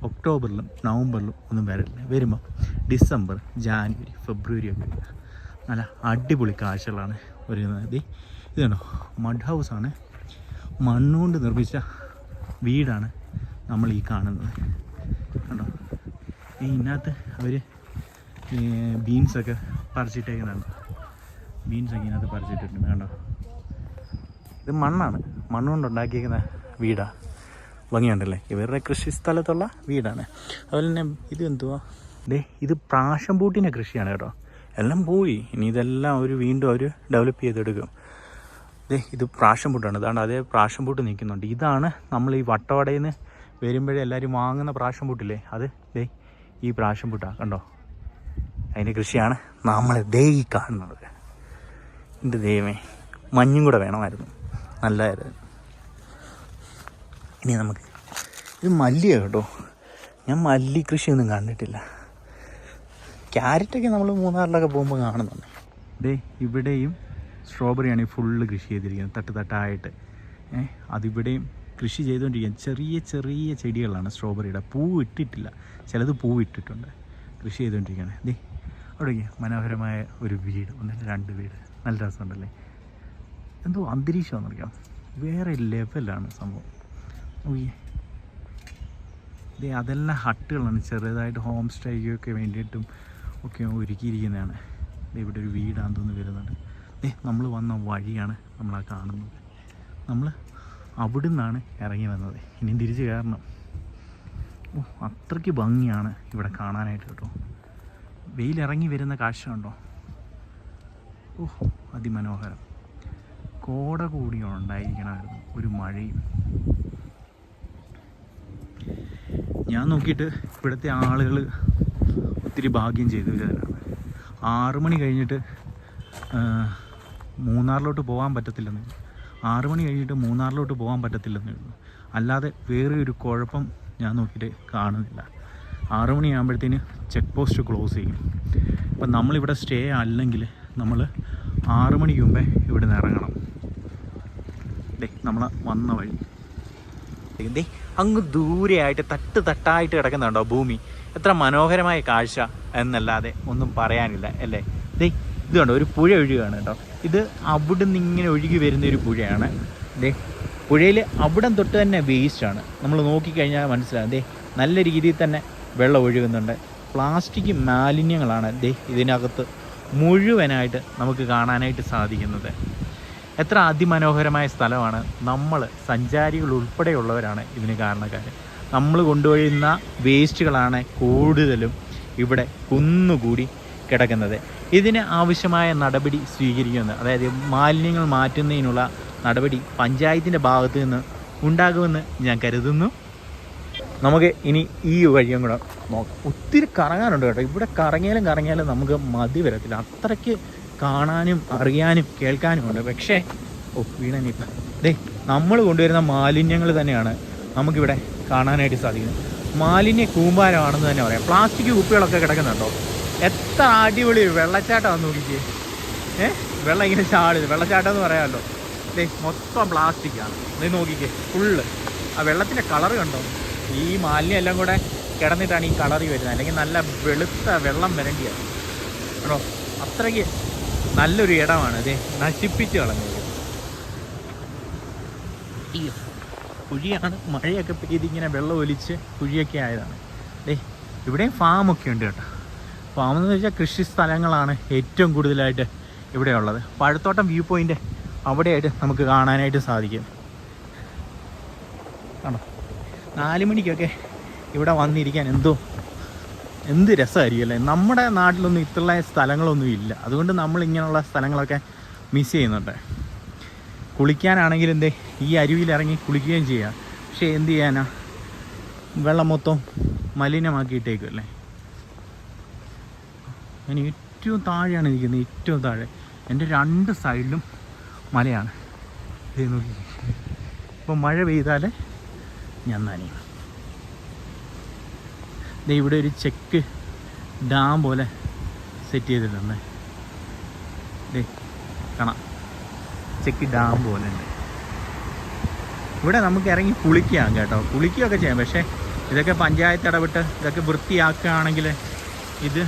S1: ഒക്ടോബറിലും നവംബറിലും ഒന്നും വരരുത്. വരുമ്പോൾ ഡിസംബർ, ജാനുവരി, ഫെബ്രുവരി ഒക്കെ നല്ല അടിപൊളി കാഴ്ചകളാണ് വരുന്നത്. ഇതാണോ മഡ് ഹൗസാണ്, മണ്ണുകൊണ്ട് നിർമ്മിച്ച വീടാണ് നമ്മൾ ഈ കാണുന്നത്. കണ്ടോ, ഇതിനകത്ത് അവർ ബീൻസൊക്കെ പറിച്ചിട്ടേക്കുന്നുണ്ട്. ബീൻസൊക്കെ ഇതിനകത്ത് പറിച്ചിട്ടിട്ടുണ്ട്. കണ്ടോ, ഇത് മണ്ണാണ്, മണ്ണുകൊണ്ട് ഉണ്ടാക്കിയിരിക്കുന്ന വീടാണ്. ഭംഗിയുണ്ടല്ലേ. ഇവരുടെ കൃഷി സ്ഥലത്തുള്ള വീടാണ്. അതുപോലെ തന്നെ ഇത് എന്തുവാ, ഇത് പ്രാഷൻ പൂട്ടിൻ്റെ കൃഷിയാണ് കേട്ടോ. എല്ലാം പോയി, ഇനി ഇതെല്ലാം വീണ്ടും അവർ ഡെവലപ്പ് ചെയ്തെടുക്കും. ഇത് പ്രാഷൻ പൂട്ടാണ്. ഇതാണ് അതേ പ്രാഷൻ പൂട്ട് നിൽക്കുന്നുണ്ട്. ഇതാണ് നമ്മൾ ഈ വട്ടവടയിൽ നിന്ന് വരുമ്പോഴേ എല്ലാവരും വാങ്ങുന്ന പ്രാഷൻ പൂട്ടില്ലേ, അത് ഈ പ്രാഷൻ പൂട്ടാണ് കണ്ടോ. അതിൻ്റെ കൃഷിയാണ് നമ്മൾ ഈ കാണുന്നത്. എൻ്റെ ദൈവമേ, മഞ്ഞും കൂടെ വേണമായിരുന്നു, നല്ലതായിരുന്നു. ഇനി നമുക്ക് ഇത് മല്ലിയാണ് കേട്ടോ. ഞാൻ മല്ലി കൃഷിയൊന്നും കണ്ടിട്ടില്ല. ക്യാരറ്റൊക്കെ നമ്മൾ മൂന്നാറിലൊക്കെ പോകുമ്പോൾ കാണുന്നുണ്ട്. ഇവിടെയും സ്ട്രോബെറിയാണ് ഫുള്ള് കൃഷി ചെയ്തിരിക്കുന്നത്, തട്ട് തട്ടായിട്ട്. അതിവിടെയും കൃഷി ചെയ്തുകൊണ്ടിരിക്കുന്നത് ചെറിയ ചെറിയ ചെടികളാണ് സ്ട്രോബെറിയുടെ. പൂവ് ഇട്ടിട്ടില്ല, ചിലത് പൂവ് ഇട്ടിട്ടുണ്ട്. കൃഷി ചെയ്തുകൊണ്ടിരിക്കുകയാണ്. അവിടെ മനോഹരമായ ഒരു വീട്, 1-2 വീട്, നല്ല രസമുണ്ടല്ലേ. എന്തോ അന്തരീക്ഷമാണെന്നറിയാം, വേറെ ലെവലാണ് സംഭവം. അതെല്ലാം ഹട്ടുകളാണ്, ചെറുതായിട്ട് ഹോം സ്റ്റേക്കൊക്കെ വേണ്ടിയിട്ടും ഒക്കെ ഒരുക്കിയിരിക്കുന്നതാണ്. ഇവിടെ ഒരു വീടാണെന്ന് തോന്നുന്നു വരുന്നുണ്ട്. നമ്മൾ വന്ന വഴിയാണ് നമ്മളാ കാണുന്നത്. നമ്മൾ അവിടെ നിന്നാണ് ഇറങ്ങി വന്നത്, ഇനിയും തിരിച്ച് കയറണം. അത്രയ്ക്ക് ഭംഗിയാണ് ഇവിടെ കാണാനായിട്ട് കേട്ടോ. വെയിലിറങ്ങി വരുന്ന കാഴ്ച ഉണ്ടോ, അതിമനോഹരം. കോട കൂടി ഉണ്ടായിരിക്കണമായിരുന്നു, ഒരു മഴയും. ഞാൻ നോക്കിയിട്ട് ഇവിടുത്തെ ആളുകൾ ഒത്തിരി ഭാഗ്യം ചെയ്തവരാണ്. 6 മണി കഴിഞ്ഞിട്ട് മൂന്നാറിലോട്ട് പോകാൻ പറ്റത്തില്ലെന്ന്, 6 മണി കഴിഞ്ഞിട്ട് മൂന്നാറിലോട്ട് പോകാൻ പറ്റത്തില്ലെന്നേ ഉള്ളൂ. അല്ലാതെ വേറെ ഒരു കുഴപ്പം ഞാൻ നോക്കിയിട്ട് കാണുന്നില്ല. 6 മണിയാകുമ്പോഴത്തേന് ചെക്ക് പോസ്റ്റ് ക്ലോസ് ചെയ്യും. അപ്പം നമ്മളിവിടെ സ്റ്റേ അല്ലെങ്കിൽ നമ്മൾ 6 മണിക്ക് മുമ്പേ ഇവിടെ നിന്ന് ഇറങ്ങണം. നമ്മൾ വന്ന വഴി അങ്ങ് ദൂരെയായിട്ട് തട്ട് തട്ടായിട്ട് കിടക്കുന്നുണ്ടോ ഭൂമി. എത്ര മനോഹരമായ കാഴ്ച എന്നല്ലാതെ ഒന്നും പറയാനില്ല അല്ലേ. ഇത് കണ്ടോ, ഒരു പുഴ ഒഴുകുകയാണ് കേട്ടോ. ഇത് അവിടെ നിന്ന് ഇങ്ങനെ ഒഴുകി വരുന്ന ഒരു പുഴയാണ്. പുഴയിൽ അവിടം തൊട്ട് തന്നെ വേസ്റ്റാണ്. നമ്മൾ നോക്കിക്കഴിഞ്ഞാൽ മനസ്സിലാകും. നല്ല രീതിയിൽ തന്നെ വെള്ളം ഒഴുകുന്നുണ്ട്. പ്ലാസ്റ്റിക് മാലിന്യങ്ങളാണ് ഇതിനകത്ത് മുഴുവനായിട്ട് നമുക്ക് കാണാനായിട്ട് സാധിക്കുന്നത്. എത്ര അതിമനോഹരമായ സ്ഥലമാണ്. നമ്മൾ സഞ്ചാരികൾ ഉൾപ്പെടെയുള്ളവരാണ് ഇതിന് കാരണക്കാർ. നമ്മൾ കൊണ്ടുവരുന്ന വേസ്റ്റുകളാണ് കൂടുതലും ഇവിടെ കുന്നുകൂടി കിടക്കുന്നത്. ഇതിന് ആവശ്യമായ നടപടി സ്വീകരിക്കുന്നത്, അതായത് മാലിന്യങ്ങൾ മാറ്റുന്നതിനുള്ള നടപടി പഞ്ചായത്തിൻ്റെ ഭാഗത്തു നിന്ന് ഉണ്ടാകുമെന്ന് ഞാൻ കരുതുന്നു. നമുക്ക് ഇനി ഈ വഴിയും കൂടെ നോക്കാം. ഒത്തിരി കറങ്ങാനുണ്ട് കേട്ടോ. ഇവിടെ കറങ്ങിയാലും നമുക്ക് മതി വരത്തില്ല. അത്രയ്ക്ക് കാണാനും അറിയാനും കേൾക്കാനും ഉണ്ട്. പക്ഷേ വീണനിപ്പം നമ്മൾ കൊണ്ടുവരുന്ന മാലിന്യങ്ങൾ തന്നെയാണ് നമുക്കിവിടെ കാണാനായിട്ട് സാധിക്കുന്നത്. മാലിന്യ കൂമ്പാരമാണെന്ന് തന്നെ പറയാം. പ്ലാസ്റ്റിക് കുപ്പികളൊക്കെ കിടക്കുന്നുണ്ടോ. എത്ര അടിപൊളി വെള്ളച്ചാട്ടമാണെന്ന് നോക്കിക്കേ. വെള്ളം ഇങ്ങനെ ചാടുന്നത് വെള്ളച്ചാട്ടം എന്ന് പറയാമല്ലോ. മൊത്തം പ്ലാസ്റ്റിക്കാണ്. ഇത് നോക്കിക്കേ, ഫുള്ള്. ആ വെള്ളത്തിൻ്റെ കളറ് കണ്ടോ. ഈ മാലിന്യം എല്ലാം കൂടെ കിടന്നിട്ടാണ് ഈ കളറി വരുന്നത്. അല്ലെങ്കിൽ നല്ല വെളുത്ത വെള്ളം വരേണ്ടിയാണ് കേട്ടോ. അത്രയ്ക്ക് നല്ലൊരു ഇടമാണ് ഇത് നശിപ്പിച്ച് കളഞ്ഞത്. കുഴിയാണ്, മഴയൊക്കെ പെയ്ത് ഇങ്ങനെ വെള്ളം ഒലിച്ച് കുഴിയൊക്കെ ആയതാണ്. ഇവിടെയും ഫാമൊക്കെ ഉണ്ട് കേട്ടോ. ഫാമെന്ന് വെച്ചാൽ കൃഷി സ്ഥലങ്ങളാണ് ഏറ്റവും കൂടുതലായിട്ട് ഇവിടെ ഉള്ളത്. പഴത്തോട്ടം വ്യൂ പോയിൻ്റ് അവിടെയായിട്ട് നമുക്ക് കാണാനായിട്ട് സാധിക്കും. ആണോ, 4 മണിക്കൊക്കെ ഇവിടെ വന്നിരിക്കാൻ എന്ത് രസമായിരിക്കും അല്ലേ. നമ്മുടെ നാട്ടിലൊന്നും ഇത്രയുള്ള സ്ഥലങ്ങളൊന്നും ഇല്ല. അതുകൊണ്ട് നമ്മൾ ഇങ്ങനെയുള്ള സ്ഥലങ്ങളൊക്കെ മിസ് ചെയ്യുന്നുണ്ട്. കുളിക്കാനാണെങ്കിൽ ഈ അരുവിയിലിറങ്ങി കുളിക്കുകയും ചെയ്യാം. പക്ഷേ എന്ത് ചെയ്യാനാ, വെള്ളം മൊത്തം മലിനമാക്കിയിട്ടേക്കും അല്ലേ. ഞാൻ ഏറ്റവും താഴെയാണ് ഇരിക്കുന്നത്, ഏറ്റവും താഴെ. എൻ്റെ 2 സൈഡിലും മലയാണ്. ഇത് നോക്കി, ഇപ്പോൾ മഴ പെയ്താൽ ഞാൻ നനയും. ഇവിടെ ഒരു ചെക്ക് ഡാം പോലെ സെറ്റ് ചെയ്തിട്ടുണ്ട്. കാണാം, ചെക്ക് ഡാം പോലെ ഉണ്ട്. ഇവിടെ നമുക്ക് ഇറങ്ങി കുളിക്കാം കേട്ടോ, കുളിക്കുകയൊക്കെ ചെയ്യാം. പക്ഷേ ഇതൊക്കെ പഞ്ചായത്ത് ഇടപെട്ട് ഇതൊക്കെ വൃത്തിയാക്കുകയാണെങ്കിൽ ഇത്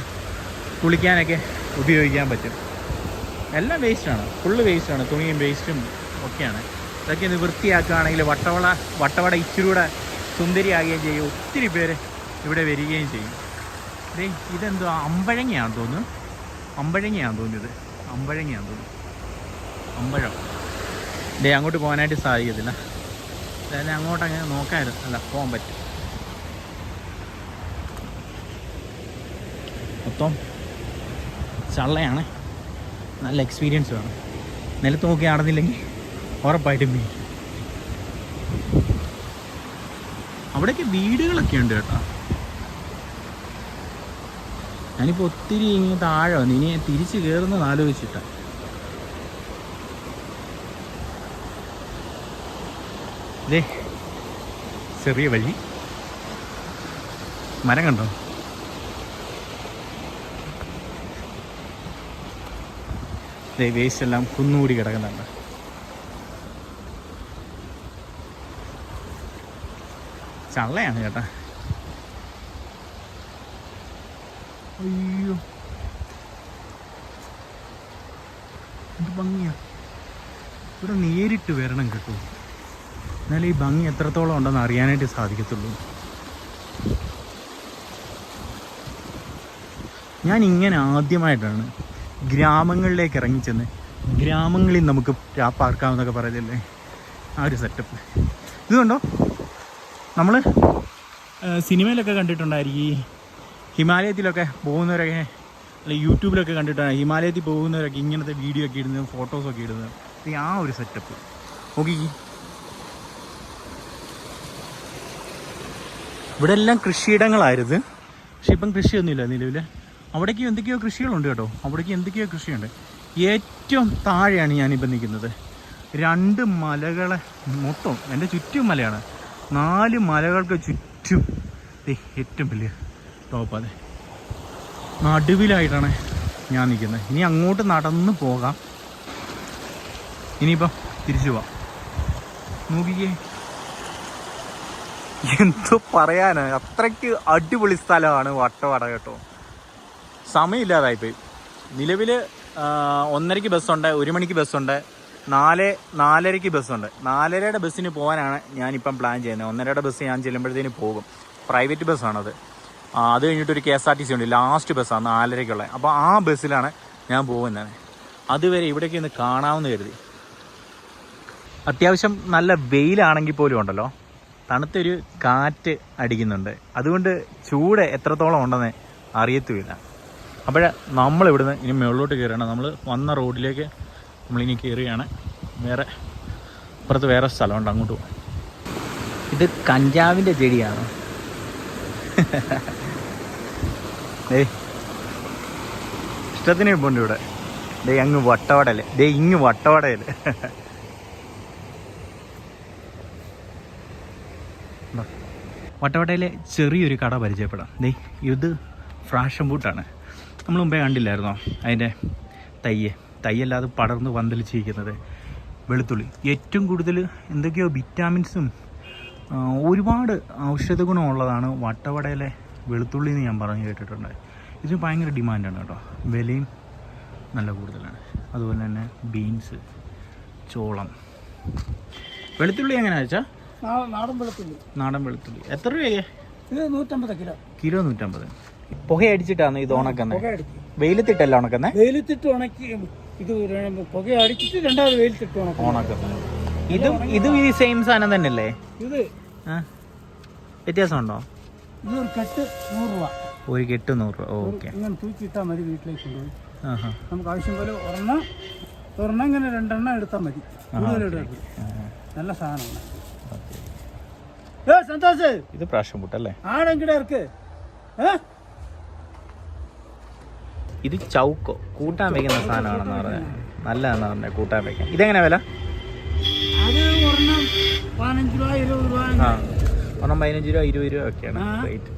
S1: കുളിക്കാനൊക്കെ ഉപയോഗിക്കാൻ പറ്റും. എല്ലാം വേസ്റ്റാണ്, ഫുള്ള് വേസ്റ്റാണ്, തുണിയും വേസ്റ്റും ഒക്കെയാണ്. ഇതൊക്കെ ഇത് വൃത്തിയാക്കുകയാണെങ്കിൽ വട്ടവട ഇച്ചിരൂടെ സുന്ദരിയാകുകയും ചെയ്യും. ഒത്തിരി പേര് ഇവിടെ വരികയും ചെയ്യും. ഇതെന്തോ അമ്പഴങ്ങയാണെന്ന് തോന്നുന്നു. ഇത് അമ്പഴം. അങ്ങോട്ട് പോകാനായിട്ട് സാധിക്കത്തില്ല. അതായത് അങ്ങോട്ടങ്ങനെ നോക്കായിരുന്നു, അല്ല പോകാൻ പറ്റും. മൊത്തം ചള്ളയാണ്, നല്ല എക്സ്പീരിയൻസ് വേണം. നിലത്ത് നോക്കി നടന്നില്ലെങ്കിൽ ഉറപ്പായിട്ടും വീഴും. അവിടേക്ക് വീടുകളൊക്കെ ഉണ്ട് കേട്ടോ. ഞാനിപ്പോൾ ഒത്തിരി ഇങ്ങനെ താഴെ വന്നു, ഇനി തിരിച്ച് കയറുന്നത് ആലോചിച്ചിട്ടാണ്. ഇതേ ചെറിയ വഴി, മരം കണ്ടോ? ഇതേ വേസ്റ്റ് എല്ലാം കുന്നുകൂടി കിടക്കുന്നുണ്ട്. ചള്ളയാണ് കേട്ടാ. അയ്യോ എന്ത് ഭംഗിയാ. ഇവിടെ നേരിട്ട് വരണം കേട്ടോ, എന്നാലും ഈ ഭംഗി എത്രത്തോളം ഉണ്ടെന്ന് അറിയാനായിട്ട് സാധിക്കത്തുള്ളൂ. ഞാൻ ഇങ്ങനെ ആദ്യമായിട്ടാണ് ഗ്രാമങ്ങളിലേക്ക് ഇറങ്ങിച്ചെന്ന് ഗ്രാമങ്ങളിൽ നമുക്ക് പാർക്കാമെന്നൊക്കെ പറയത്തില്ലേ, ആ ഒരു സെറ്റപ്പ്. ഇതുകൊണ്ടോ നമ്മൾ സിനിമയിലൊക്കെ കണ്ടിട്ടുണ്ടായിരിക്കും, ഈ ഹിമാലയത്തിലൊക്കെ പോകുന്നവരൊക്കെ, അല്ലെങ്കിൽ യൂട്യൂബിലൊക്കെ കണ്ടിട്ടാണ് ഹിമാലയത്തിൽ പോകുന്നവരൊക്കെ ഇങ്ങനത്തെ വീഡിയോ ഒക്കെ ഇടുന്നത്, ഫോട്ടോസൊക്കെ ഇടുന്നത്. ആ ഒരു സെറ്റപ്പ് നോക്കി. ഇവിടെ എല്ലാം കൃഷിയിടങ്ങളായിരുന്നു, പക്ഷെ ഇപ്പം കൃഷിയൊന്നുമില്ല നിലവിൽ. അവിടേക്ക് എന്തൊക്കെയോ കൃഷികളുണ്ട് കേട്ടോ, അവിടേക്ക് എന്തൊക്കെയോ കൃഷിയുണ്ട്. ഏറ്റവും താഴെയാണ് ഞാനിപ്പം നിൽക്കുന്നത്. 2 മലകളെ മൊത്തം എൻ്റെ ചുറ്റും മലയാണ്, 4 മലകൾക്ക് ചുറ്റും ഏറ്റവും വലിയ ടോപ്പ്. അതെ നടുവിലായിട്ടാണ് ഞാൻ നിൽക്കുന്നത്. ഇനി അങ്ങോട്ട് നടന്ന് പോകാം, ഇനിയിപ്പം തിരിച്ചു പോവാം. നോക്കിക്കേ, എന്തോ പറയാനാണ്, അത്രയ്ക്ക് അടിപൊളി സ്ഥലമാണ് വട്ടവട കേട്ടോ. സമയമില്ലാതായിപ്പോയി. നിലവിൽ 1:30 ബസ്സുണ്ട്, 1 മണിക്ക് ബസ്സുണ്ട്, 4:30 ബസ്സുണ്ട്. 4:30 ബസ്സിന് പോകാനാണ് ഞാനിപ്പം പ്ലാൻ ചെയ്യുന്നത്. 1:30 ബസ് ഞാൻ ചെല്ലുമ്പോഴത്തേന് പോകും. പ്രൈവറ്റ് ബസ്സാണത്. അത് കഴിഞ്ഞിട്ടൊരു KSRTC ഉണ്ട്, ലാസ്റ്റ് ബസ്സാണ് 4:30 അപ്പോൾ ആ ബസ്സിലാണ് ഞാൻ പോകുന്നത്. അതുവരെ ഇവിടേക്ക് ഒന്ന് കാണാമെന്ന് കരുതി. അത്യാവശ്യം നല്ല വെയിലാണെങ്കിൽ പോലും ഉണ്ടല്ലോ, തണുത്തൊരു കാറ്റ് അടിക്കുന്നുണ്ട്. അതുകൊണ്ട് ചൂട് എത്രത്തോളം ഉണ്ടെന്ന് അറിയത്തുമില്ല. അപ്പോൾ നമ്മളിവിടുന്ന് ഇനി മുകളിലോട്ട് കയറുകയാണ്. നമ്മൾ വന്ന റോഡിലേക്ക് നമ്മളിനി കയറുകയാണ്. വേറെ അപ്പുറത്ത് വേറെ സ്ഥലമുണ്ട്, അങ്ങോട്ട് പോകാം. ഇത് കഞ്ചാവിൻ്റെ ചെടിയാണ്. ഇഷ്ടത്തിന് ഇപ്പോണ്ട് ഇവിടെ. അങ്ങ് വട്ടവടയിൽ, ഇങ്ങ് വട്ടവടയിൽ. വട്ടവടയിലെ ചെറിയൊരു കട പരിചയപ്പെടാം. ഇത് ഫ്രാഷൻ ബൂട്ടാണ്. നമ്മൾ മുമ്പേ കണ്ടില്ലായിരുന്നോ അതിൻ്റെ തയ്യല്ലാതെ പടർന്ന് പന്തലിച്ചിരിക്കുന്നത്. വെളുത്തുള്ളി ഏറ്റവും കൂടുതൽ എന്തൊക്കെയോ വിറ്റാമിൻസും ഒരുപാട് ഔഷധ ഗുണമുള്ളതാണ് വട്ടവടയിലെ വെളുത്തുള്ളി എന്ന് ഞാൻ പറഞ്ഞു കേട്ടിട്ടുണ്ട്. ഇതിന് ഭയങ്കര ഡിമാൻഡാണ് കേട്ടോ, വിലയും നല്ല കൂടുതലാണ്. അതുപോലെ തന്നെ ബീൻസ്, ചോളം. വെളുത്തുള്ളി എങ്ങനെയാ വെച്ചാൽ നാടൻ വെളുത്തുള്ളി എത്ര രൂപയെ?
S2: ഇത് 150
S1: കിലോ 150. പുക അടിച്ചിട്ടാണ് ഇത് ഉണക്കുന്നത്? വെയിലത്തിട്ടല്ല ഉണക്കുന്നത്?
S2: വെയിലത്തിട്ട് ഉണക്കി ഇത് പുക അടിച്ചിട്ട് രണ്ടാമത് വെയിലത്തിട്ട്
S1: ഉണക്കുന്നത്. ഇതും ഈ സെയിം സാധനം തന്നെയല്ലേ?
S2: ഇത്
S1: വ്യത്യാസമുണ്ടോ?
S2: ഇത് ഒരു കെട്ട് 100 രൂപ.
S1: ഒരു കെട്ട് 100 രൂപ. ഓക്കെ.
S2: ഇങ്ങനെ തൂക്കിയിട്ടാൽ മതി, വീട്ടിലേക്ക് കൊണ്ടുപോയി നമുക്ക് ആവശ്യം പോലെ ഒരെണ്ണം ഇങ്ങനെ 2 എണ്ണം എടുത്താൽ മതി. നല്ല സാധനമാണ്. സന്തോഷ്,
S1: ഇത് പ്രാഷൻ ബൂട്ടല്ലേ?
S2: ആണെങ്കിടെ ഇറക്ക്.
S1: ഇത് ചൗക്കോ, കൂട്ടാൻ വെക്കുന്ന സാധനമാണെന്ന് പറഞ്ഞത്. നല്ലതാണെന്ന് പറഞ്ഞത് കൂട്ടാൻ വെക്കാൻ. ഇതെങ്ങനെ വില?
S2: അത് ഒരെണ്ണം 15 രൂപ 20 രൂപ.
S1: ഒരെണ്ണം 15 രൂപ 20 രൂപ ഒക്കെയാണ് റേറ്റ്.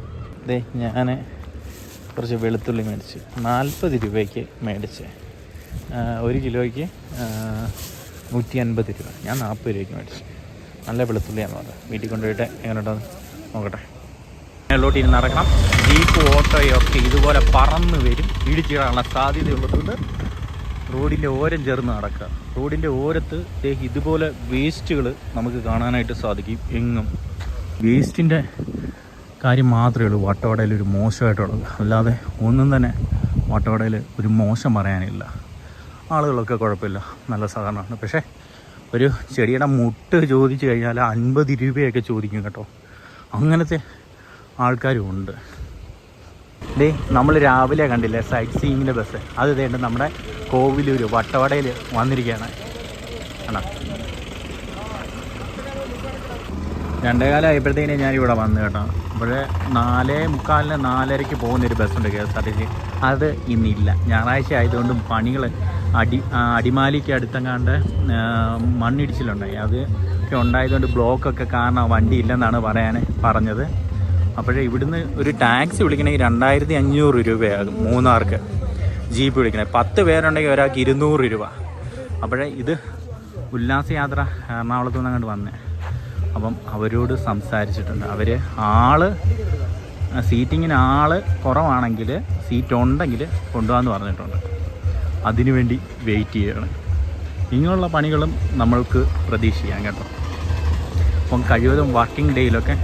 S1: ഞാൻ കുറച്ച് വെളുത്തുള്ളി മേടിച്ച് 40 രൂപയ്ക്ക് മേടിച്ച്. 1 കിലോയ്ക്ക് 150 രൂപ. ഞാൻ 40 രൂപയ്ക്ക് മേടിച്ചു. നല്ല വെളുത്തുള്ളിയാണെന്ന് പറഞ്ഞത്. വീട്ടിൽ കൊണ്ടുപോയിട്ട് എങ്ങനെയുണ്ടെന്ന് നോക്കട്ടെ. മേലോട്ട് ഇനി നടക്കണം. ജീപ്പ് ഓട്ടോയൊക്കെ ഇതുപോലെ പറന്ന് വരും, ഇടിച്ചിടാനുള്ള സാധ്യതയുള്ളതുകൊണ്ട് റോഡിൻ്റെ ഓരം ചേർന്ന് നടക്കുക. റോഡിൻ്റെ ഓരത്ത് ഇതുപോലെ വേസ്റ്റുകൾ നമുക്ക് കാണാനായിട്ട് സാധിക്കും. എങ്ങും വേസ്റ്റിൻ്റെ കാര്യം മാത്രമേ ഉള്ളൂ വട്ടവടയിൽ ഒരു മോശമായിട്ടുള്ളത്. അല്ലാതെ ഒന്നും തന്നെ വട്ടവടയിൽ ഒരു മോശം പറയാനില്ല. ആളുകളൊക്കെ കുഴപ്പമില്ല, നല്ല സഹകരണമാണ്. പക്ഷേ ഒരു ചെടിയുടെ മുട്ട് ചോദിച്ചു കഴിഞ്ഞാൽ 50 രൂപയൊക്കെ ചോദിക്കും കേട്ടോ. അങ്ങനത്തെ ആൾക്കാരും ഉണ്ട്. ഡേ നമ്മൾ രാവിലെ കണ്ടില്ലേ സൈറ്റ് സീയിങ്ങിൻ്റെ ബസ്, അത് ഇതേണ്ട നമ്മുടെ കോവിലൂർ വട്ടവടയിൽ വന്നിരിക്കുകയാണ്. ആണോ 2:15 ആയപ്പോഴത്തേനും ഞാനിവിടെ വന്നു കേട്ടോ. ഇവിടെ 4:45 4:30 പോകുന്നൊരു ബസ്സുണ്ട് KSRTC. അത് ഇന്നില്ല, ഞായറാഴ്ച ആയതുകൊണ്ടും പണികൾ അടിമാലിക്ക് അടുത്തെങ്ങാണ്ട് മണ്ണിടിച്ചിലുണ്ടായി, അത് ഒക്കെ ഉണ്ടായതുകൊണ്ട് ബ്ലോക്കൊക്കെ കാരണം വണ്ടി ഇല്ലെന്നാണ് പറഞ്ഞത്. അപ്പോഴേ ഇവിടുന്ന് ഒരു ടാക്സി വിളിക്കണമെങ്കിൽ 2500 രൂപയാകും മൂന്നാർക്ക്. ജീപ്പ് വിളിക്കണേ 10 പേരുണ്ടെങ്കിൽ ഒരാൾക്ക് 200 രൂപ. അപ്പോഴേ ഇത് ഉല്ലാസയാത്ര എറണാകുളത്തു നിന്ന് അങ്ങോട്ട് വന്നേ. അപ്പം അവരോട് സംസാരിച്ചിട്ടുണ്ട്. അവർ സീറ്റിങ്ങിന് കുറവാണെങ്കിൽ സീറ്റ് ഉണ്ടെങ്കിൽ കൊണ്ടുപോകാമെന്ന് പറഞ്ഞിട്ടുണ്ട്. അതിനുവേണ്ടി വെയിറ്റ് ചെയ്യണം. ഇങ്ങനെയുള്ള പണികളും നമ്മൾക്ക് പ്രതീക്ഷിക്കാം കേട്ടോ. അപ്പം കഴിവതും വർക്കിംഗ് ഡേയിലൊക്കെ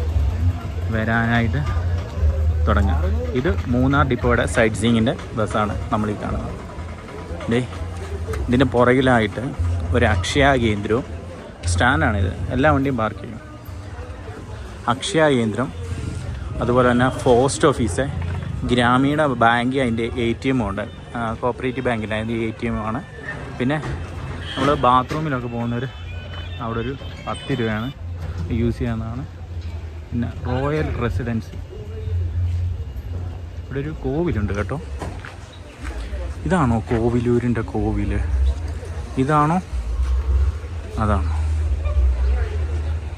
S1: വരാനായിട്ട് തുടങ്ങുക. ഇത് മൂന്നാർ ഡിപ്പോയുടെ സൈറ്റ് സീയിങ്ങിൻ്റെ ബസ്സാണ് നമ്മളീ കാണുന്നത്. ഇതിൻ്റെ പുറകിലായിട്ട് ഒരു അക്ഷയ കേന്ദ്രവും സ്റ്റാൻഡാണിത്. എല്ലാ വണ്ടിയും പാർക്ക് ചെയ്യും. അക്ഷയ കേന്ദ്രം, അതുപോലെ തന്നെ പോസ്റ്റ് ഓഫീസ്, ഗ്രാമീണ ബാങ്ക്, അതിൻ്റെ ATM ഉണ്ട്. കോപ്പറേറ്റീവ് ബാങ്കിൻ്റെ അതിൻ്റെ ATM ആണ്. പിന്നെ നമ്മൾ ബാത്റൂമിലൊക്കെ പോകുന്നവർ അവിടെ ഒരു 10 രൂപയാണ് യൂസ് ചെയ്യാവുന്നതാണ്. പിന്നെ റോയൽ റെസിഡൻസി, ഇവിടെ ഒരു കോവിലുണ്ട് കേട്ടോ. ഇതാണോ കോവിലൂരിൻ്റെ കോവിൽ? ഇതാണോ അതാണോ?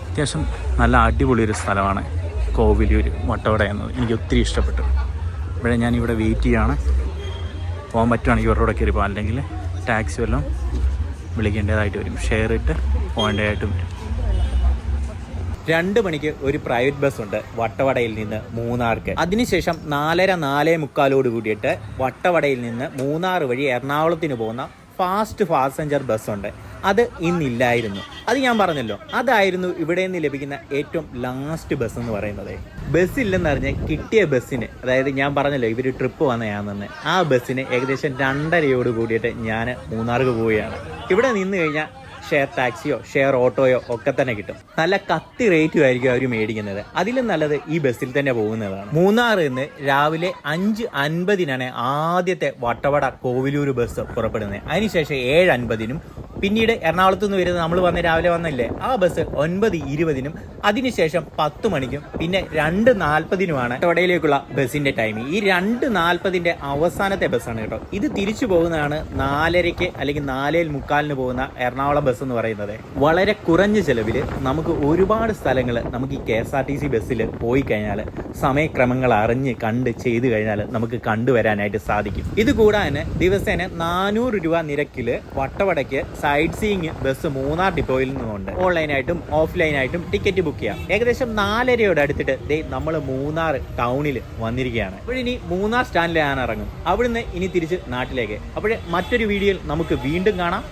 S1: അത്യാവശ്യം നല്ല അടിപൊളിയൊരു സ്ഥലമാണ് കോവിലൂർ വട്ടവട എന്നത്. എനിക്ക് ഒത്തിരി ഇഷ്ടപ്പെട്ടു. ഇവിടെ ഞാനിവിടെ വെയിറ്റ് ചെയ്യുകയാണ്. പോകാൻ പറ്റുവാണെങ്കിൽ ഇവരുടെ കൂടെ കയറി പോകാം, അല്ലെങ്കിൽ ടാക്സി വല്ലതും വിളിക്കേണ്ടതായിട്ട് വരും. ഷെയർ ഇട്ട് പോകേണ്ടതായിട്ടും വരും. 2 മണിക്ക് ഒരു പ്രൈവറ്റ് ബസ് ഉണ്ട് വട്ടവടയിൽ നിന്ന് മൂന്നാർക്ക്. അതിനുശേഷം 4:30 4:45 കൂടിയിട്ട് വട്ടവടയിൽ നിന്ന് മൂന്നാർ വഴി എറണാകുളത്തിന് പോകുന്ന ഫാസ്റ്റ് പാസഞ്ചർ ബസ്സുണ്ട്. അത് ഇന്നില്ലായിരുന്നു. അത് ഞാൻ പറഞ്ഞല്ലോ, അതായിരുന്നു ഇവിടെ നിന്ന് ലഭിക്കുന്ന ഏറ്റവും ലാസ്റ്റ് ബസ് എന്ന് പറയുന്നത്. ബസ്സില്ലെന്ന് പറഞ്ഞ് കിട്ടിയ ബസ്സിന്, അതായത് ഞാൻ പറഞ്ഞല്ലോ ഇവർ ട്രിപ്പ് വന്നതാണെന്ന്, ആ ബസ്സിന് ഏകദേശം 2:30 കൂടിയിട്ട് ഞാൻ മൂന്നാർക്ക് പോവുകയാണ്. ഇവിടെ നിന്ന് കഴിഞ്ഞാൽ ഷെയർ ടാക്സിയോ ഷെയർ ഓട്ടോയോ ഒക്കെ തന്നെ കിട്ടും. നല്ല കത്തി റേറ്റും ആയിരിക്കും അവർ മേടിക്കുന്നത്. അതിലും നല്ലത് ഈ ബസ്സിൽ തന്നെ പോകുന്നതാണ്. മൂന്നാറിൽ നിന്ന് രാവിലെ 5:50 ആദ്യത്തെ വട്ടവട കോവിലൂർ ബസ് പുറപ്പെടുന്നത്. അതിനുശേഷം 7:50 പിന്നീട് എറണാകുളത്ത് നിന്ന് വരുന്നത് നമ്മൾ രാവിലെ വന്നില്ലേ ആ ബസ് 9:20 അതിനുശേഷം 10 മണിക്കും പിന്നെ 2:40 വട്ടവടയിലേക്കുള്ള ബസ്സിന്റെ ടൈം. ഈ 2:40 അവസാനത്തെ ബസ്സാണ് കേട്ടോ. ഇത് തിരിച്ചു പോകുന്നതാണ് 4:30 അല്ലെങ്കിൽ 4:45 പോകുന്ന എറണാകുളം ബസ് എന്ന് പറയുന്നത്. വളരെ കുറഞ്ഞ ചെലവിൽ നമുക്ക് ഒരുപാട് സ്ഥലങ്ങൾ നമുക്ക് ഈ KSRTC ബസ്സിൽ പോയി കഴിഞ്ഞാൽ സമയക്രമങ്ങൾ അറിഞ്ഞ് കണ്ട് ചെയ്തു കഴിഞ്ഞാൽ നമുക്ക് കണ്ടുവരാനായിട്ട് സാധിക്കും. ഇത് കൂടാതെ ദിവസേന 400 രൂപ നിരക്കിൽ വട്ടവടയ്ക്ക് സൈറ്റ് സീയിങ് ബസ് മൂന്നാർ ഡിപ്പോയിൽ നിന്നുണ്ട്. ഓൺലൈനായിട്ടും ഓഫ്ലൈനായിട്ടും ടിക്കറ്റ് ബുക്ക് ചെയ്യാം. ഏകദേശം 4:30 അടുത്തിട്ട് നമ്മൾ മൂന്നാർ ടൗണിൽ വന്നിരിക്കുകയാണ്. അപ്പോഴിനി മൂന്നാർ സ്റ്റാൻഡിൽ ഞാൻ ഇറങ്ങും. അവിടുന്ന് ഇനി തിരിച്ച് നാട്ടിലേക്ക്. അപ്പോഴേ മറ്റൊരു വീഡിയോയിൽ നമുക്ക് വീണ്ടും കാണാം.